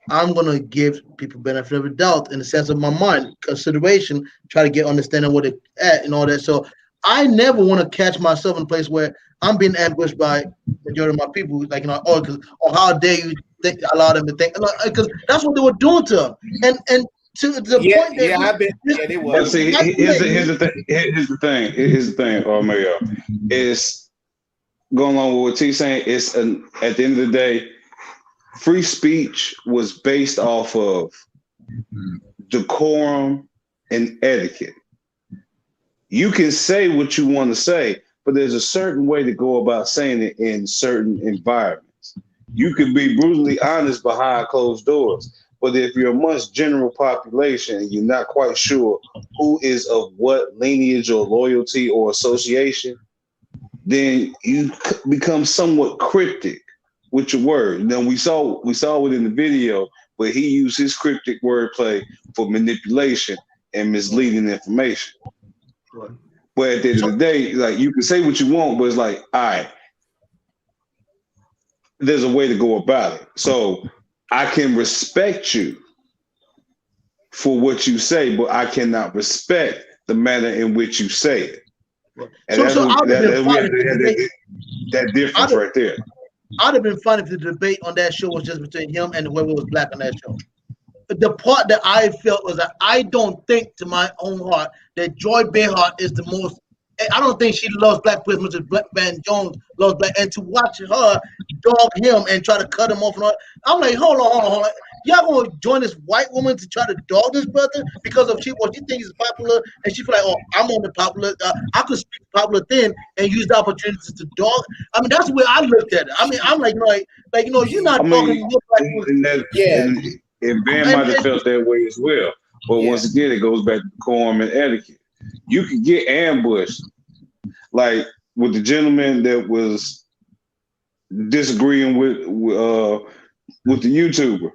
I'm gonna give people benefit of the doubt in the sense of my mind consideration, try to get understanding what it at and all that. So I never want to catch myself in a place where I'm being ambushed by majority of my people, like, you know, or how dare you think, allow them to think, because that's what they were doing to them. And to the point that they were. See, here's the thing, Mario, is going along with what T's saying. It's at the end of the day, free speech was based off of decorum and etiquette. You can say what you want to say, but there's a certain way to go about saying it in certain environments. You can be brutally honest behind closed doors, but if you're amongst general population and you're not quite sure who is of what lineage or loyalty or association, then you become somewhat cryptic with your word. Now we saw it in the video where he used his cryptic wordplay for manipulation and misleading information. But at the end of the day, like you can say what you want, but it's like, all right, there's a way to go about it. So I can respect you for what you say, but I cannot respect the manner in which you say it. And that difference right there. I'd have been fine if the debate on that show was just between him and whoever was black on that show. The part that I felt was that I don't think to my own heart that Joy Behar is the most. I don't think she loves black people as much as Black Van Jones loves black. And to watch her dog him and try to cut him off and all, I'm like, hold on. Y'all gonna join this white woman to try to dog this brother because of what she thinks is popular, and she feel like, oh, I'm on the popular. I could speak popular thing and use the opportunities to dog. I mean, that's the way I looked at it. I mean, I'm like, you're not talking. And Van might have felt that way as well. But once again, it goes back to decorum and etiquette. You could get ambushed, like with the gentleman that was disagreeing with the YouTuber.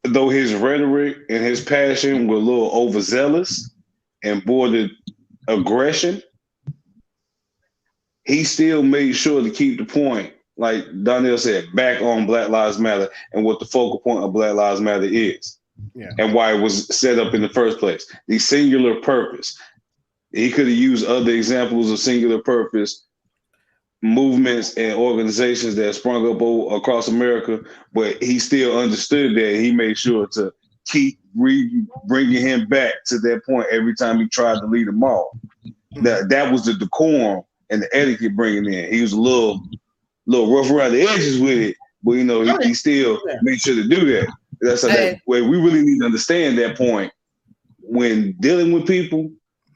Though his rhetoric and his passion were a little overzealous and bordered aggression, he still made sure to keep the point, like Donnell said, back on Black Lives Matter and what the focal point of Black Lives Matter is. And why it was set up in the first place. The singular purpose. He could have used other examples of singular purpose movements and organizations that sprung up across America, but he still understood that. He made sure to keep bringing him back to that point every time he tried to lead them all. That was the decorum and the etiquette bringing in. He was a little rough around the edges with it, but he still made sure to do that. That's where we really need to understand that point when dealing with people.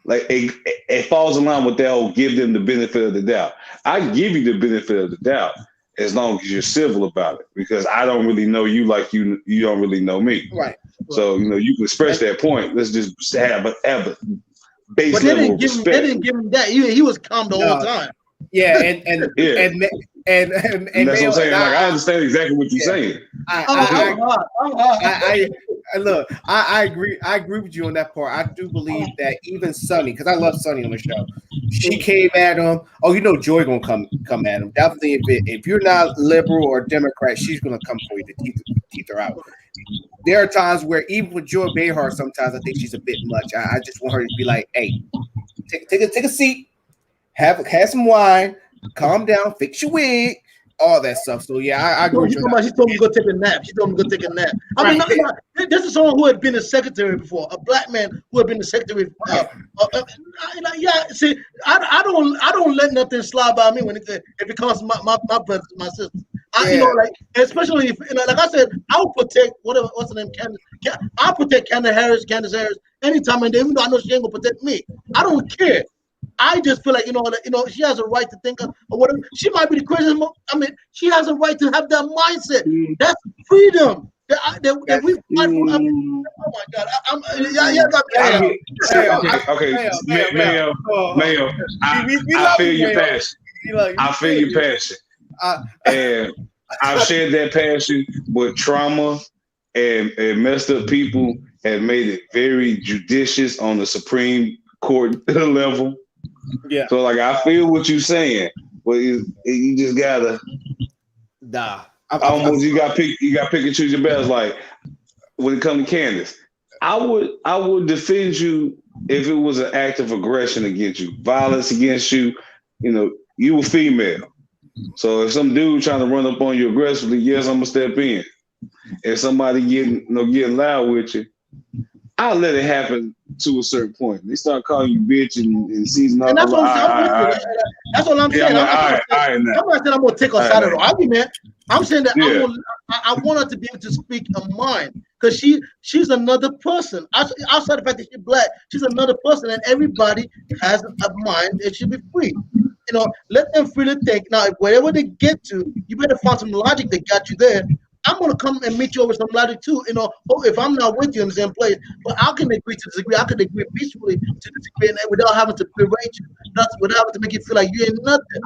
Like it falls in line with that whole give them the benefit of the doubt. I give you the benefit of the doubt as long as you're civil about it, because I don't really know you like you don't really know me. Right. So you can express that point. Let's just have a base but level of respect. They didn't give him that. He was calm the whole time. Yeah, and that's what I'm saying. I understand exactly what you're saying. Look, I agree. I agree with you on that part. I do believe that even Sonny, because I love Sonny on the show, she came at him. Oh, Joy gonna come at him. Definitely, if you're not liberal or Democrat, she's gonna come for you to teeth her out. There are times where even with Joy Behar, sometimes I think she's a bit much. I just want her to be like, hey, take a seat, have some wine, calm down, fix your wig, all that stuff. So yeah, I agree. She told me to go take a nap. I mean, this is someone who had been a secretary before, a black man who had been a secretary. See, I don't let nothing slide by me when it becomes my brothers, my sisters. Especially if, like I said, I'll protect what's her name, I'll protect Candace Harris anytime and day, even though I know she ain't gonna protect me. I don't care. I just feel like she has a right to think of or whatever. She might be the craziest. I mean, she has a right to have that mindset. That's freedom. That we fight for. I mean, oh my God! Mayo, I feel your passion. I feel your passion, and I've shared that passion. But trauma and messed up people have made it very judicious on the Supreme Court level. Yeah. So I feel what you're saying, but you just gotta. You got pick and choose your battles. Like when it comes to Candace, I would defend you if it was an act of aggression against you, violence against you. You were female, so if some dude trying to run up on you aggressively, yes, I'm gonna step in. If somebody getting loud with you, I'll let it happen to a certain point. They start calling you bitch and season up. And that's what I'm saying. I'm not saying I'm gonna take us out of the argument. I'm saying that I want her to be able to speak her mind, because she's another person. Outside the fact that she's black, she's another person, and everybody has a mind. It should be free. Let them freely think. Now, wherever they get to, you better find some logic that got you there. I'm gonna come and meet you over some logic too. If I'm not with you in the same place, but I can agree to disagree. I can agree peacefully to disagree, and without having to berate you, without having to make you feel like you ain't nothing.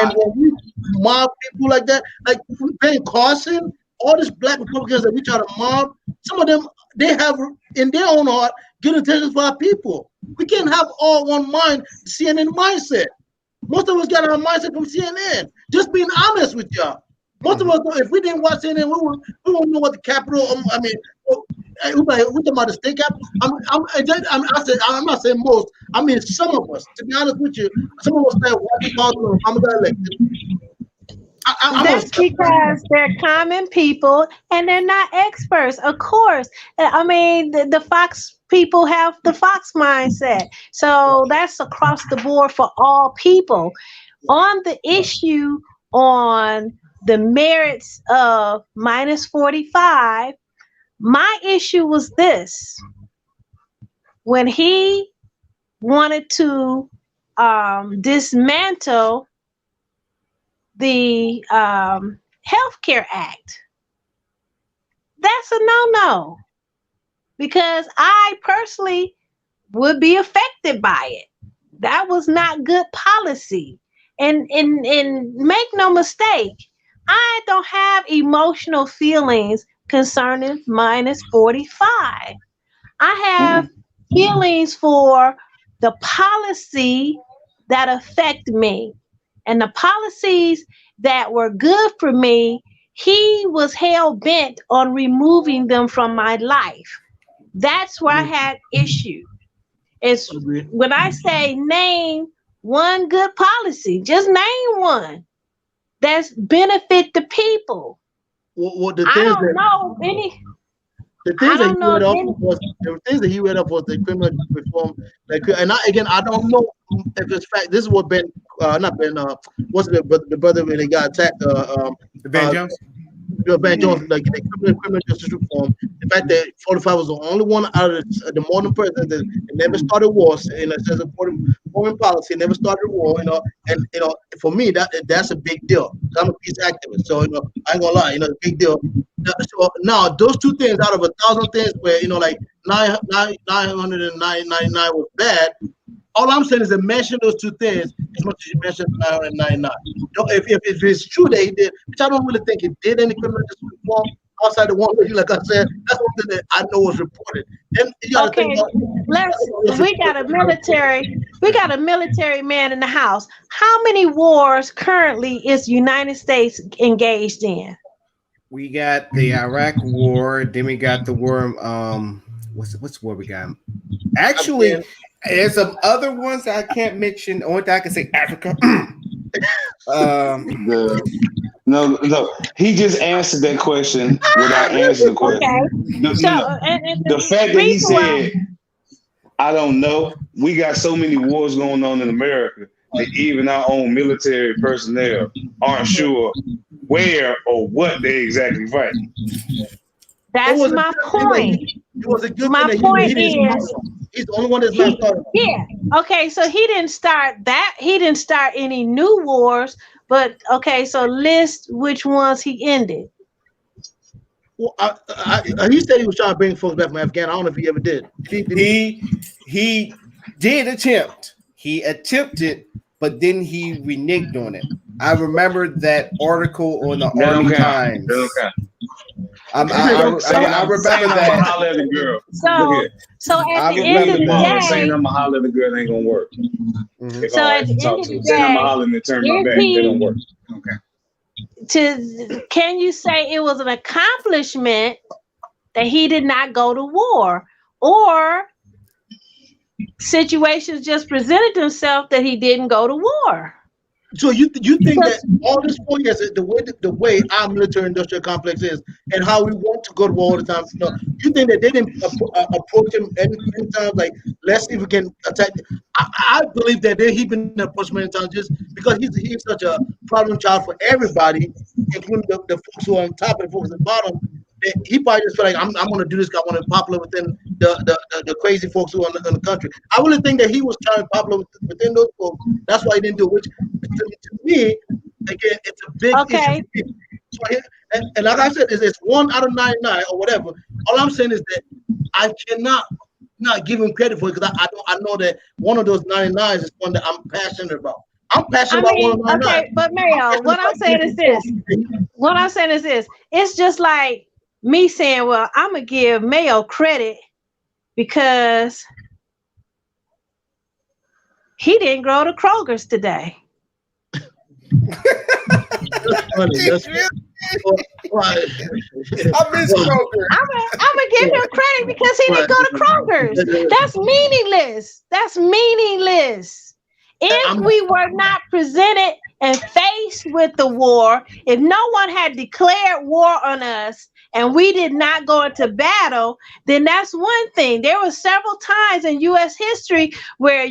And when we mob people like that, like Ben Carson, all these black Republicans that we try to mob, some of them, they have in their own heart good intentions for our people. We can't have all one mind, CNN mindset. Most of us got our mindset from CNN. Just being honest with y'all. Most of us, if we didn't watch CNN, we won't know what the capital. We're talking about the state capital. I'm not saying most. I mean some of us. To be honest with you, some of us said what we call them. I'm got elected. That's because they're common people and they're not experts. Of course, I mean the Fox people have the Fox mindset, so that's across the board for all people. On the issue on the merits of minus 45, my issue was this: when he wanted to dismantle the Healthcare Act, that's a no-no, because I personally would be affected by it. That was not good policy. And make no mistake, I don't have emotional feelings concerning minus 45. I have feelings for the policy that affect me. And the policies that were good for me, he was hell-bent on removing them from my life. That's where I had issue. It's when I say name one good policy, just name one that's benefit the people. Well, the I things don't know any. The things that he read up was the criminal reform. Like, and I don't know if it's fact. This is what Ben, not Ben. What's the brother when they got attacked? Ben Jones. Ben Jones, like the criminal justice reform. The fact that 45 was the only one out of the modern president that never started wars in a sense of foreign policy, never started a war. And for me that's a big deal. I'm a peace activist, so I ain't gonna lie, it's a big deal. So now those two things out of 1,000 things where like 999 was bad. All I'm saying is to mention those two things as much as you mentioned 999. If it's true that he did, which I don't really think he did any criminal justice reform outside the one, like I said, that's something that I know was reported. Then you gotta think about, we got a military man in the house. How many wars currently is the United States engaged in? We got the Iraq War, then we got the war. What's war we got? Actually, there's some other ones that I can't mention. Only thing I can say Africa. No. He just answered that question without answering the question. Okay. The fact that he said, "I don't know," we got so many wars going on in America that even our own military personnel aren't sure where or what they exactly fight. That's my point. It was a good my thing point is he's the only one that's not started. Yeah. Okay. So he didn't start that. He didn't start any new wars. But okay. So list which ones he ended. Well, he said he was trying to bring folks back from Afghanistan. I don't know if he ever did. He did attempt. He attempted, but then he reneged on it. I remember that article on the Army Times. I remember that. So at the end of the day, saying I'm a holler at the girl ain't gonna work. So at the end of the day, I'm a holler and turn my back, they don't work. Okay. Can you say it was an accomplishment that he did not go to war, or situations just presented themselves that he didn't go to war? So you think that all this 4 years, the way our military industrial complex is, and how we want to go to war all the time, you think that they didn't approach him any times like, let's see if we can attack? I believe that he's been approached many times just because he's such a problem child for everybody, including the folks who are on top and the folks at the bottom. He probably just feel like I'm going to do this. I want to popular within the crazy folks who are in the country. I really think that he was trying to popular within those folks. That's why he didn't do it. Which to me, again, it's a big issue. So, and like I said, it's 1 out of 99 or whatever. All I'm saying is that I cannot not give him credit for it because I know that one of those 99s is one that I'm passionate about. I'm passionate about one of 99. Okay, but Mario, what I'm saying is this. It's just like me saying, well, I'm going to give Mayo credit because he didn't go to Kroger's today. That's funny. That's why. I miss Kroger. I'm gonna give him credit because he didn't go to Kroger's. That's meaningless. That's meaningless. If we were not presented and faced with the war, if no one had declared war on us and we did not go into battle, then that's one thing. There were several times in U.S. history where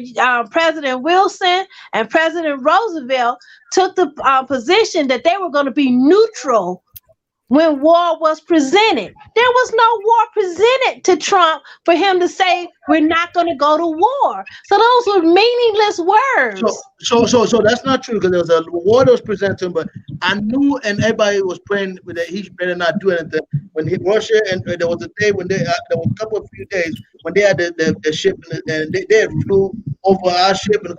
President Wilson and President Roosevelt took the position that they were going to be neutral when war was presented. There was no war presented to Trump for him to say we're not going to go to war. So those were meaningless words. So that's not true, because there was a war that was presented to him, but I knew, and everybody was praying that he better not do anything. When Russia, and there was a day when there was a couple of few days when they had the ship and they flew over our ship. And,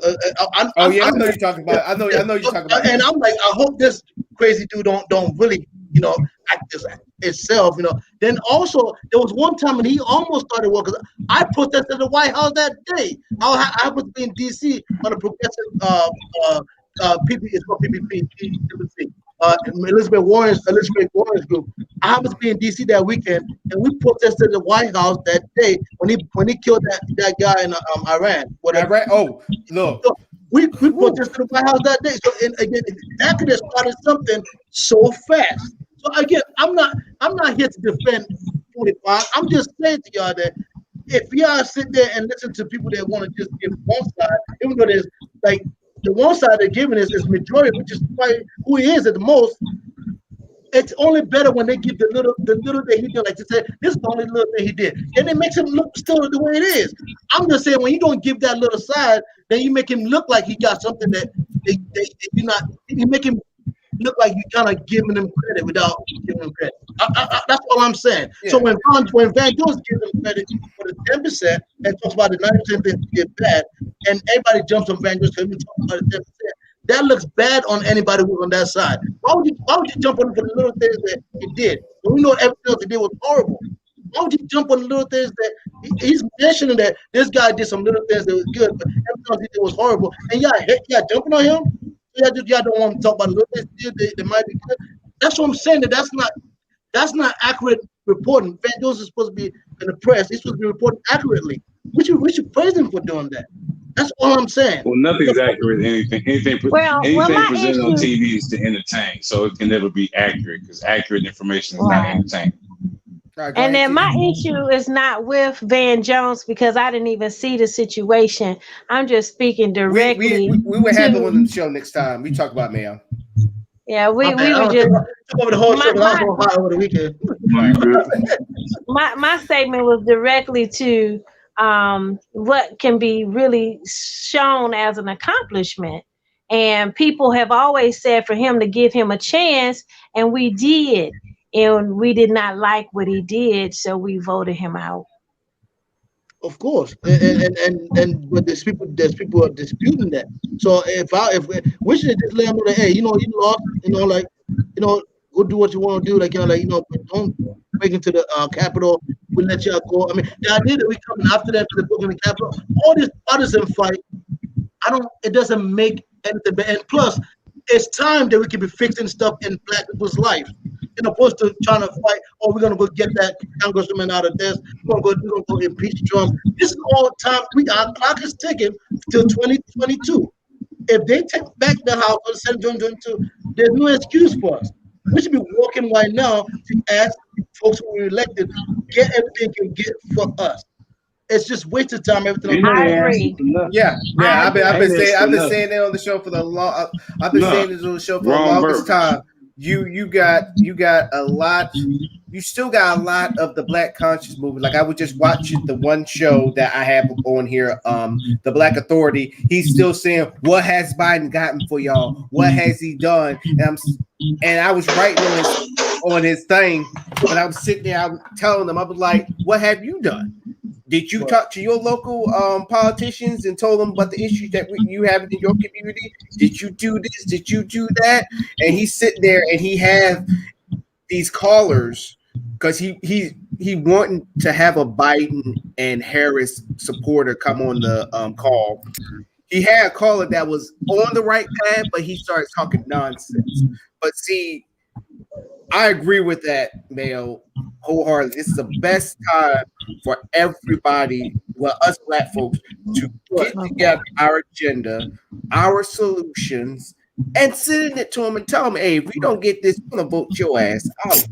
I know you're talking about. I know you're talking about. And I'm like, I hope this crazy dude don't really, act this itself, Then also there was one time when he almost started war, because I protested at the White House that day. I was in D.C. on a progressive PPP, Elizabeth Warren's group. I happened to be in D.C. that weekend, and we protested at the White House that day when he killed that guy in Iran. Iran? Oh, look. So we protested at the White House that day. So again, that could have started something so fast. So again, I'm not here to defend 45. I'm just saying to y'all that if y'all sit there and listen to people that want to just give one side, even though there's like the one side they're giving is majority, which is probably who he is at the most. It's only better when they give the little that he did, like to say this is the only little thing he did, and it makes him look still the way it is. I'm just saying, when you don't give that little side, then you make him look like he got something that you're not. You make him look like you kind of giving him credit without giving him credit. That's all I'm saying. Yeah. So when Van Jones gives him credit for the 10% and talks about the 90% thing get bad, and everybody jumps on Van Jones because we talk about the 10%, that looks bad on anybody who's on that side. Why would you jump on for the little things that he did? When we know everything else he did was horrible. Why would you jump on the little things that he's mentioning that this guy did some little things that was good, but everything else he did was horrible? And y'all jumping on him? Y'all don't want to talk about little things that might be good. That's what I'm saying. That's not accurate reporting. Van Jones is supposed to be in the press. He's supposed to be reporting accurately. We should praise him for doing that. That's all I'm saying. Well, nothing's accurate. Anything presented on TV is to entertain, so it can never be accurate, because accurate information is not entertaining. And then my issue is not with Van Jones, because I didn't even see the situation. I'm just speaking directly. We would have him on the show next time. We talk about Mayo. Yeah, we were just over the whole show. I was hot over the weekend. My statement was directly to what can be really shown as an accomplishment. And people have always said for him to give him a chance, and we did. And we did not like what he did, so we voted him out. Of course, but there's people are disputing that. So if we should just let him know that, hey, you lost, go do what you want to do, but don't break into the Capitol. We'll let y'all go. I mean, the idea that we coming after that for the book in the Capitol, all this partisan fight, it doesn't make anything. And plus, it's time that we can be fixing stuff in Black people's life, opposed to trying to fight. Oh, we're gonna go get that congressman out of this. We're gonna go impeach Trump. This is all time. Our clock is ticking till 2022. If they take back the House on 2022, there's no excuse for us. We should be working right now to ask folks who were elected get everything you can get for us. It's just wasted time. Everything. I agree. Yeah. I've been saying that on the show for the long. I've been saying this on the show for the longest time. You got a lot. You still got a lot of the Black conscious movement. Like I was just watching the one show that I have on here, the Black Authority. He's still saying, "What has Biden gotten for y'all? What has he done?" And I was writing on his thing, but I was sitting there, I was telling them, I was like, "What have you done? Did you talk to your local politicians and told them about the issues that you have in your community? Did you do this? Did you do that?" And he's sitting there and he have these callers because he wanting to have a Biden and Harris supporter come on the call. he had a caller that was on the right path, but he started talking nonsense. But see, I agree with that, Mayo, wholeheartedly. This is the best time for everybody, well, us Black folks, to get together our agenda, our solutions, and send it to them and tell them, hey, if we don't get this, we're going to vote your ass out.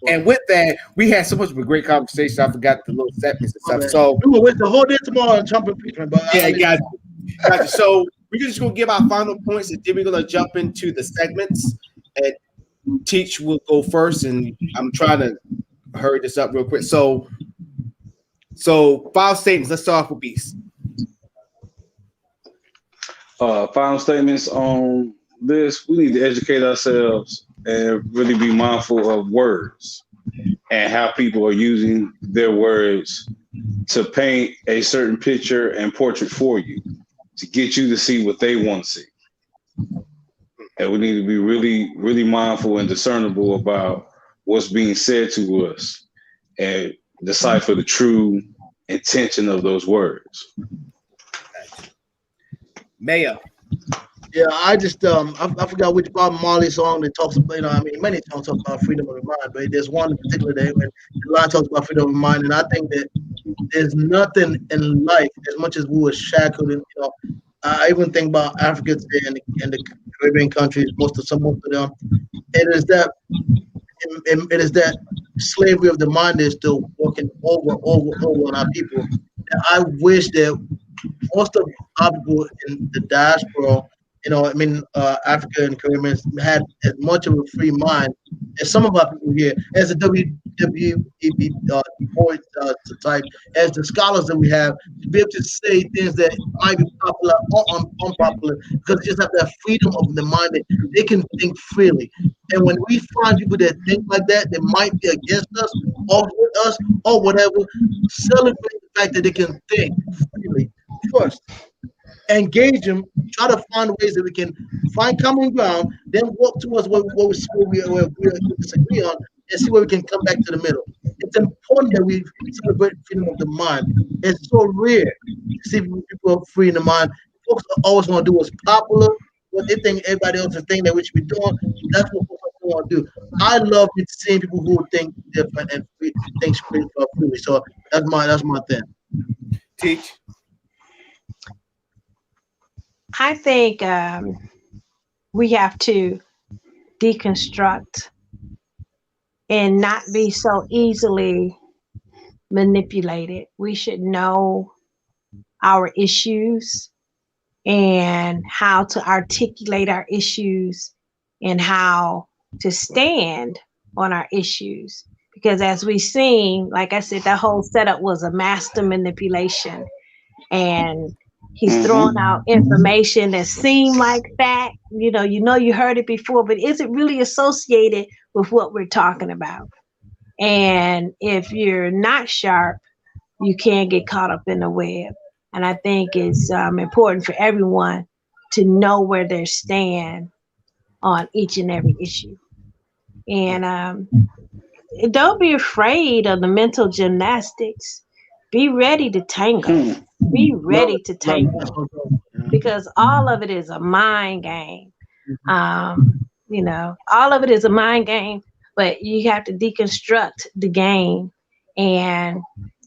And with that, we had so much of a great conversation. I forgot the little segments and stuff. So we will wait the whole day tomorrow and jump impeachment. But yeah, got you. So we're just going to give our final points, and then we're going to jump into the segments. And Teach will go first, and I'm trying to hurry this up real quick. So 5 statements. Let's start off with Beast. Final statements on this. We need to educate ourselves and really be mindful of words and how people are using their words to paint a certain picture and portrait for you to get you to see what they want to see. And we need to be really, really mindful and discernible about what's being said to us and decipher the true intention of those words. Mayo. Yeah, I just I forgot which Bob Marley song that talks about, many songs talk about freedom of the mind, but there's one in particular that when the line talks about freedom of the mind, and I think that there's nothing in life as much as we were shackled, and I even think about Africa today and the Caribbean countries, most of them. It is that slavery of the mind is still working over on our people. And I wish that most of our people in the diaspora, Africa and Caribbean had as much of a free mind as some of our people here, as the WWEB poets type, as the scholars that we have, to be able to say things that might be popular or unpopular, because they just have that freedom of the mind that they can think freely. And when we find people that think like that might be against us or with us or whatever, celebrate the fact that they can think freely first. Engage them, try to find ways that we can find common ground, then walk towards what we disagree on, and see where we can come back to the middle. It's important that we celebrate freedom of the mind. It's so rare to see people are free in the mind. Folks always want to do what's popular, what they think everybody else is thinking that we should be doing. That's what folks want to do. I love seeing people who think different and think freely. So that's my thing. Teach. I think we have to deconstruct and not be so easily manipulated. We should know our issues and how to articulate our issues and how to stand on our issues. Because as we've seen, like I said, that whole setup was a master manipulation. And he's throwing out information that seemed like fact. You heard it before, but is it really associated with what we're talking about? And if you're not sharp, you can get caught up in the web. And I think it's important for everyone to know where they stand on each and every issue. And don't be afraid of the mental gymnastics. Be ready to tangle. Be ready to tangle, because all of it is a mind game. All of it is a mind game, but you have to deconstruct the game. And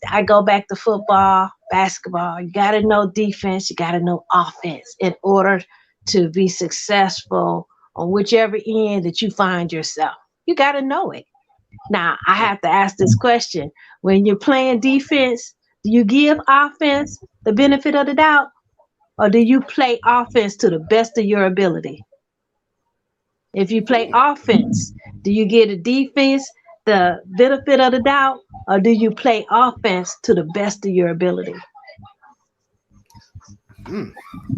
I go back to football, basketball. You got to know defense. You got to know offense in order to be successful on whichever end that you find yourself. You got to know it. Now, I have to ask this question. When you're playing defense, do you give offense the benefit of the doubt, or do you play offense to the best of your ability? If you play offense, do you give the defense the benefit of the doubt, or do you play offense to the best of your ability?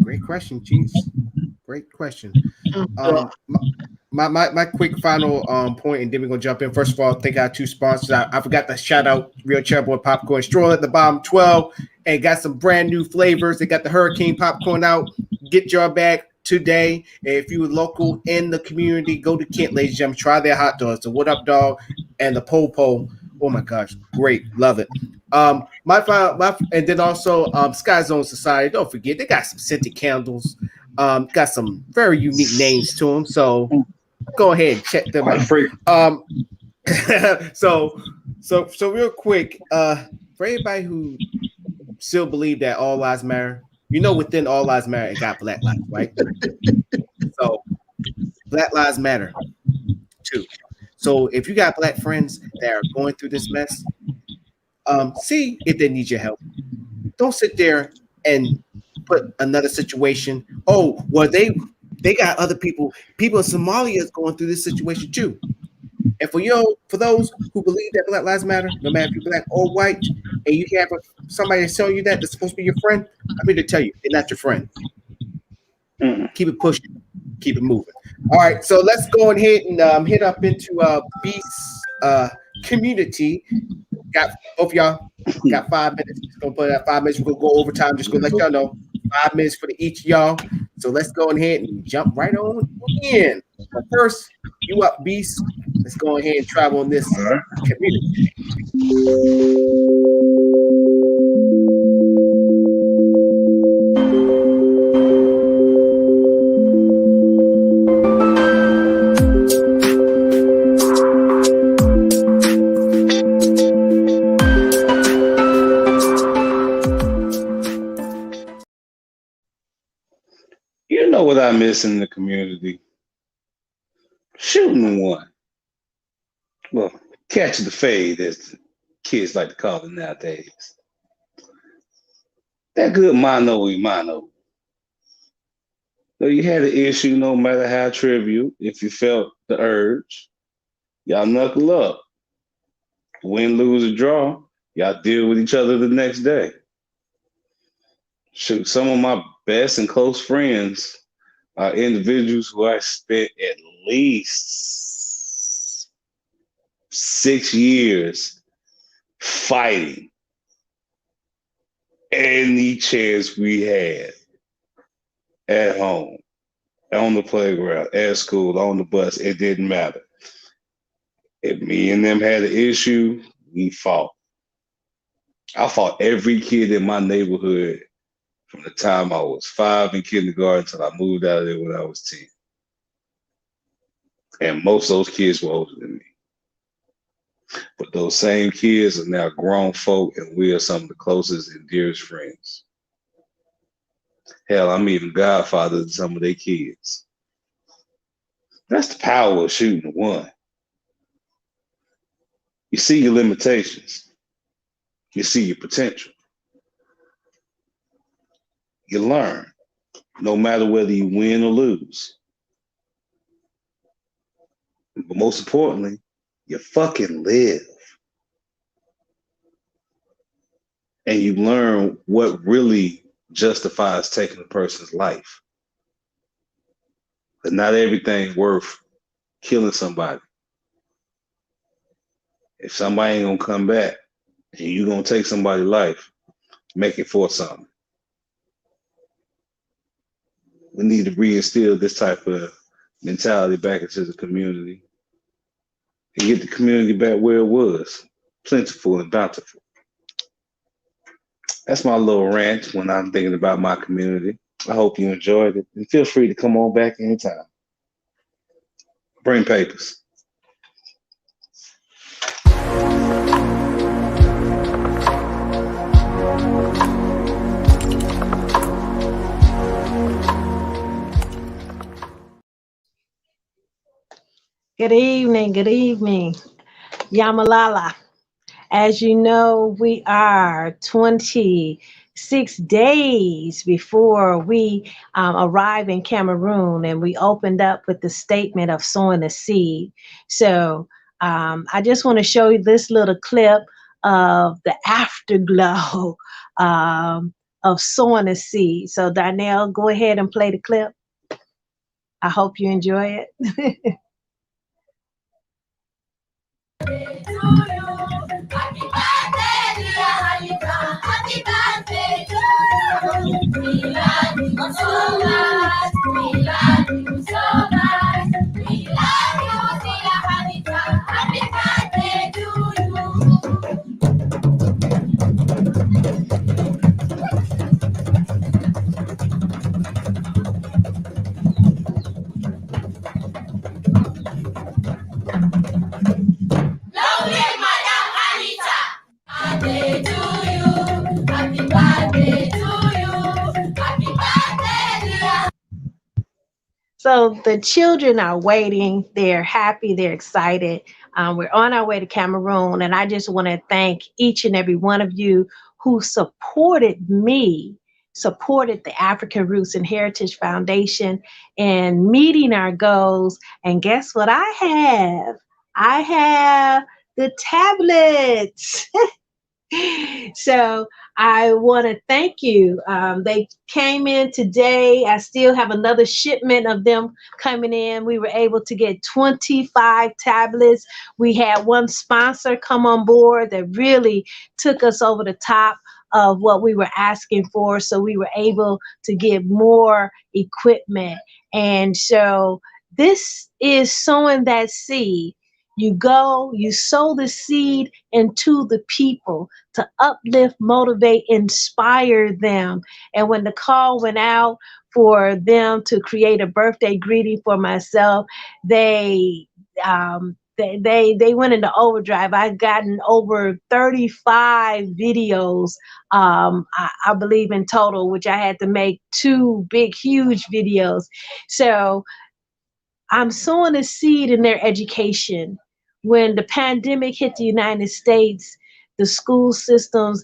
Great question, Chiefs. Great question. My quick final point, and then we're gonna jump in. First of all, thank our 2 sponsors. I forgot to shout out Real Chairboy Popcorn Stroll at the bottom 12, and got some brand new flavors. They got the Hurricane Popcorn out. Get your bag today. And if you're local in the community, go to Kent, ladies and gentlemen. Try their hot dogs, the What Up Dog and the Po Po. Oh my gosh, great, love it. And then also Sky Zone Society. Don't forget, they got some scented candles. Got some very unique names to them. So go ahead and check them out. So real quick, for everybody who still believe that all lives matter, within all lives matter, it got Black lives, right? So Black lives matter too. So if you got Black friends that are going through this mess, see if they need your help. Don't sit there and put another situation. Oh, well, they got other people in Somalia is going through this situation too. And for those who believe that Black lives matter, no matter if you're Black or white, and you have somebody that's telling you that's supposed to be your friend, I'm here to tell you they're not your friend. Keep it pushing, keep it moving. All right, so let's go ahead and hit up into Beast's community. Got both of y'all got 5 minutes. Just gonna put that 5 minutes. We're gonna go overtime. Just gonna let y'all know 5 minutes for each of y'all. So let's go ahead and jump right on in. But first, you up, Beast. Let's go ahead and travel in this community. You know what I miss in the community? Shooting one. Well, catch the fade, as kids like to call it nowadays. That good mano y mano. So you had an issue, no matter how trivial, if you felt the urge, y'all knuckle up. Win, lose, or draw, y'all deal with each other the next day. Shoot, some of my best and close friends are individuals who I spent at least 6 years fighting any chance we had at home, on the playground, at school, on the bus. It didn't matter. If me and them had an issue, we fought. I fought every kid in my neighborhood from the time I was 5 in kindergarten until I moved out of there when I was 10. And most of those kids were older than me. But those same kids are now grown folk, and we are some of the closest and dearest friends. Hell, I'm even godfather to some of their kids. That's the power of shooting one. You see your limitations. You see your potential. You learn, no matter whether you win or lose. But most importantly, you fucking live. And you learn what really justifies taking a person's life. But not everything's worth killing somebody. If somebody ain't gonna come back and you gonna take somebody's life, make it for something. We need to reinstill this type of mentality back into the community and get the community back where it was, plentiful and bountiful. That's my little rant when I'm thinking about my community. I hope you enjoyed it, and feel free to come on back anytime. Bring papers. Good evening. Yamalala. As you know, we are 26 days before we arrive in Cameroon, and we opened up with the statement of sowing a seed. So I just want to show you this little clip of the afterglow of sowing a seed. So Darnell, go ahead and play the clip. I hope you enjoy it. birthday to you. Happy birthday to you. Happy birthday, dear. So the children are waiting. They're happy. They're excited. We're on our way to Cameroon, and I just want to thank each and every one of you who supported me, supported the African Roots and Heritage Foundation in meeting our goals. And guess what I have? I have the tablets. So I want to thank you. They came in today. I still have another shipment of them coming in. We were able to get 25 tablets. We had one sponsor come on board that really took us over the top of what we were asking for. So we were able to get more equipment. And so this is sowing that seed. You go, you sow the seed into the people to uplift, motivate, inspire them. And when the call went out for them to create a birthday greeting for myself, they went into overdrive. I've gotten over 35 videos, I believe in total, which I had to make 2 big, huge videos. So I'm sowing a seed in their education. When the pandemic hit the United States, the school systems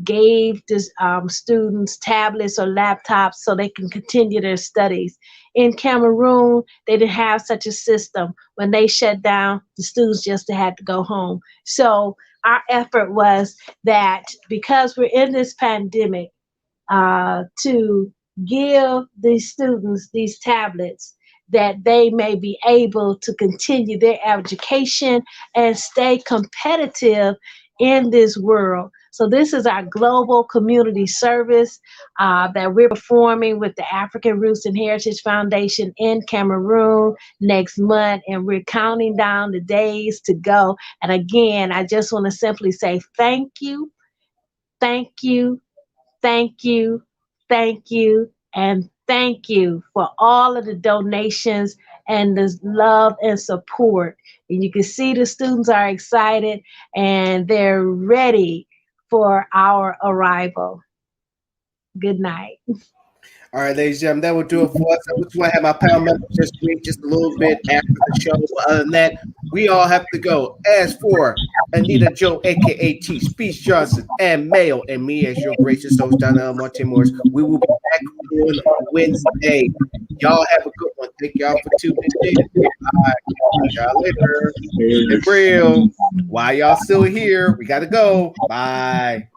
gave the students tablets or laptops so they can continue their studies. In Cameroon, they didn't have such a system. When they shut down, the students just had to go home. So our effort was that because we're in this pandemic, to give these students these tablets that they may be able to continue their education and stay competitive in this world. So this is our global community service that we're performing with the African Roots and Heritage Foundation in Cameroon next month, and we're counting down the days to go. And again, I just want to simply say thank you, thank you, thank you, thank you, and thank you for all of the donations and the love and support. And you can see the students are excited and they're ready for our arrival. Good night. All right, ladies and gentlemen, that will do it for us. I just want to have my panel members just wait just a little bit after the show. But other than that, we all have to go. As for Anita Joe, aka T. Speech Johnson, and Mayo, and me as your gracious host, Donna Monte Morris, we will be back on Wednesday. Y'all have a good one. Thank y'all for tuning in. All right, y'all later. It's real. While y'all still here, we gotta go. Bye.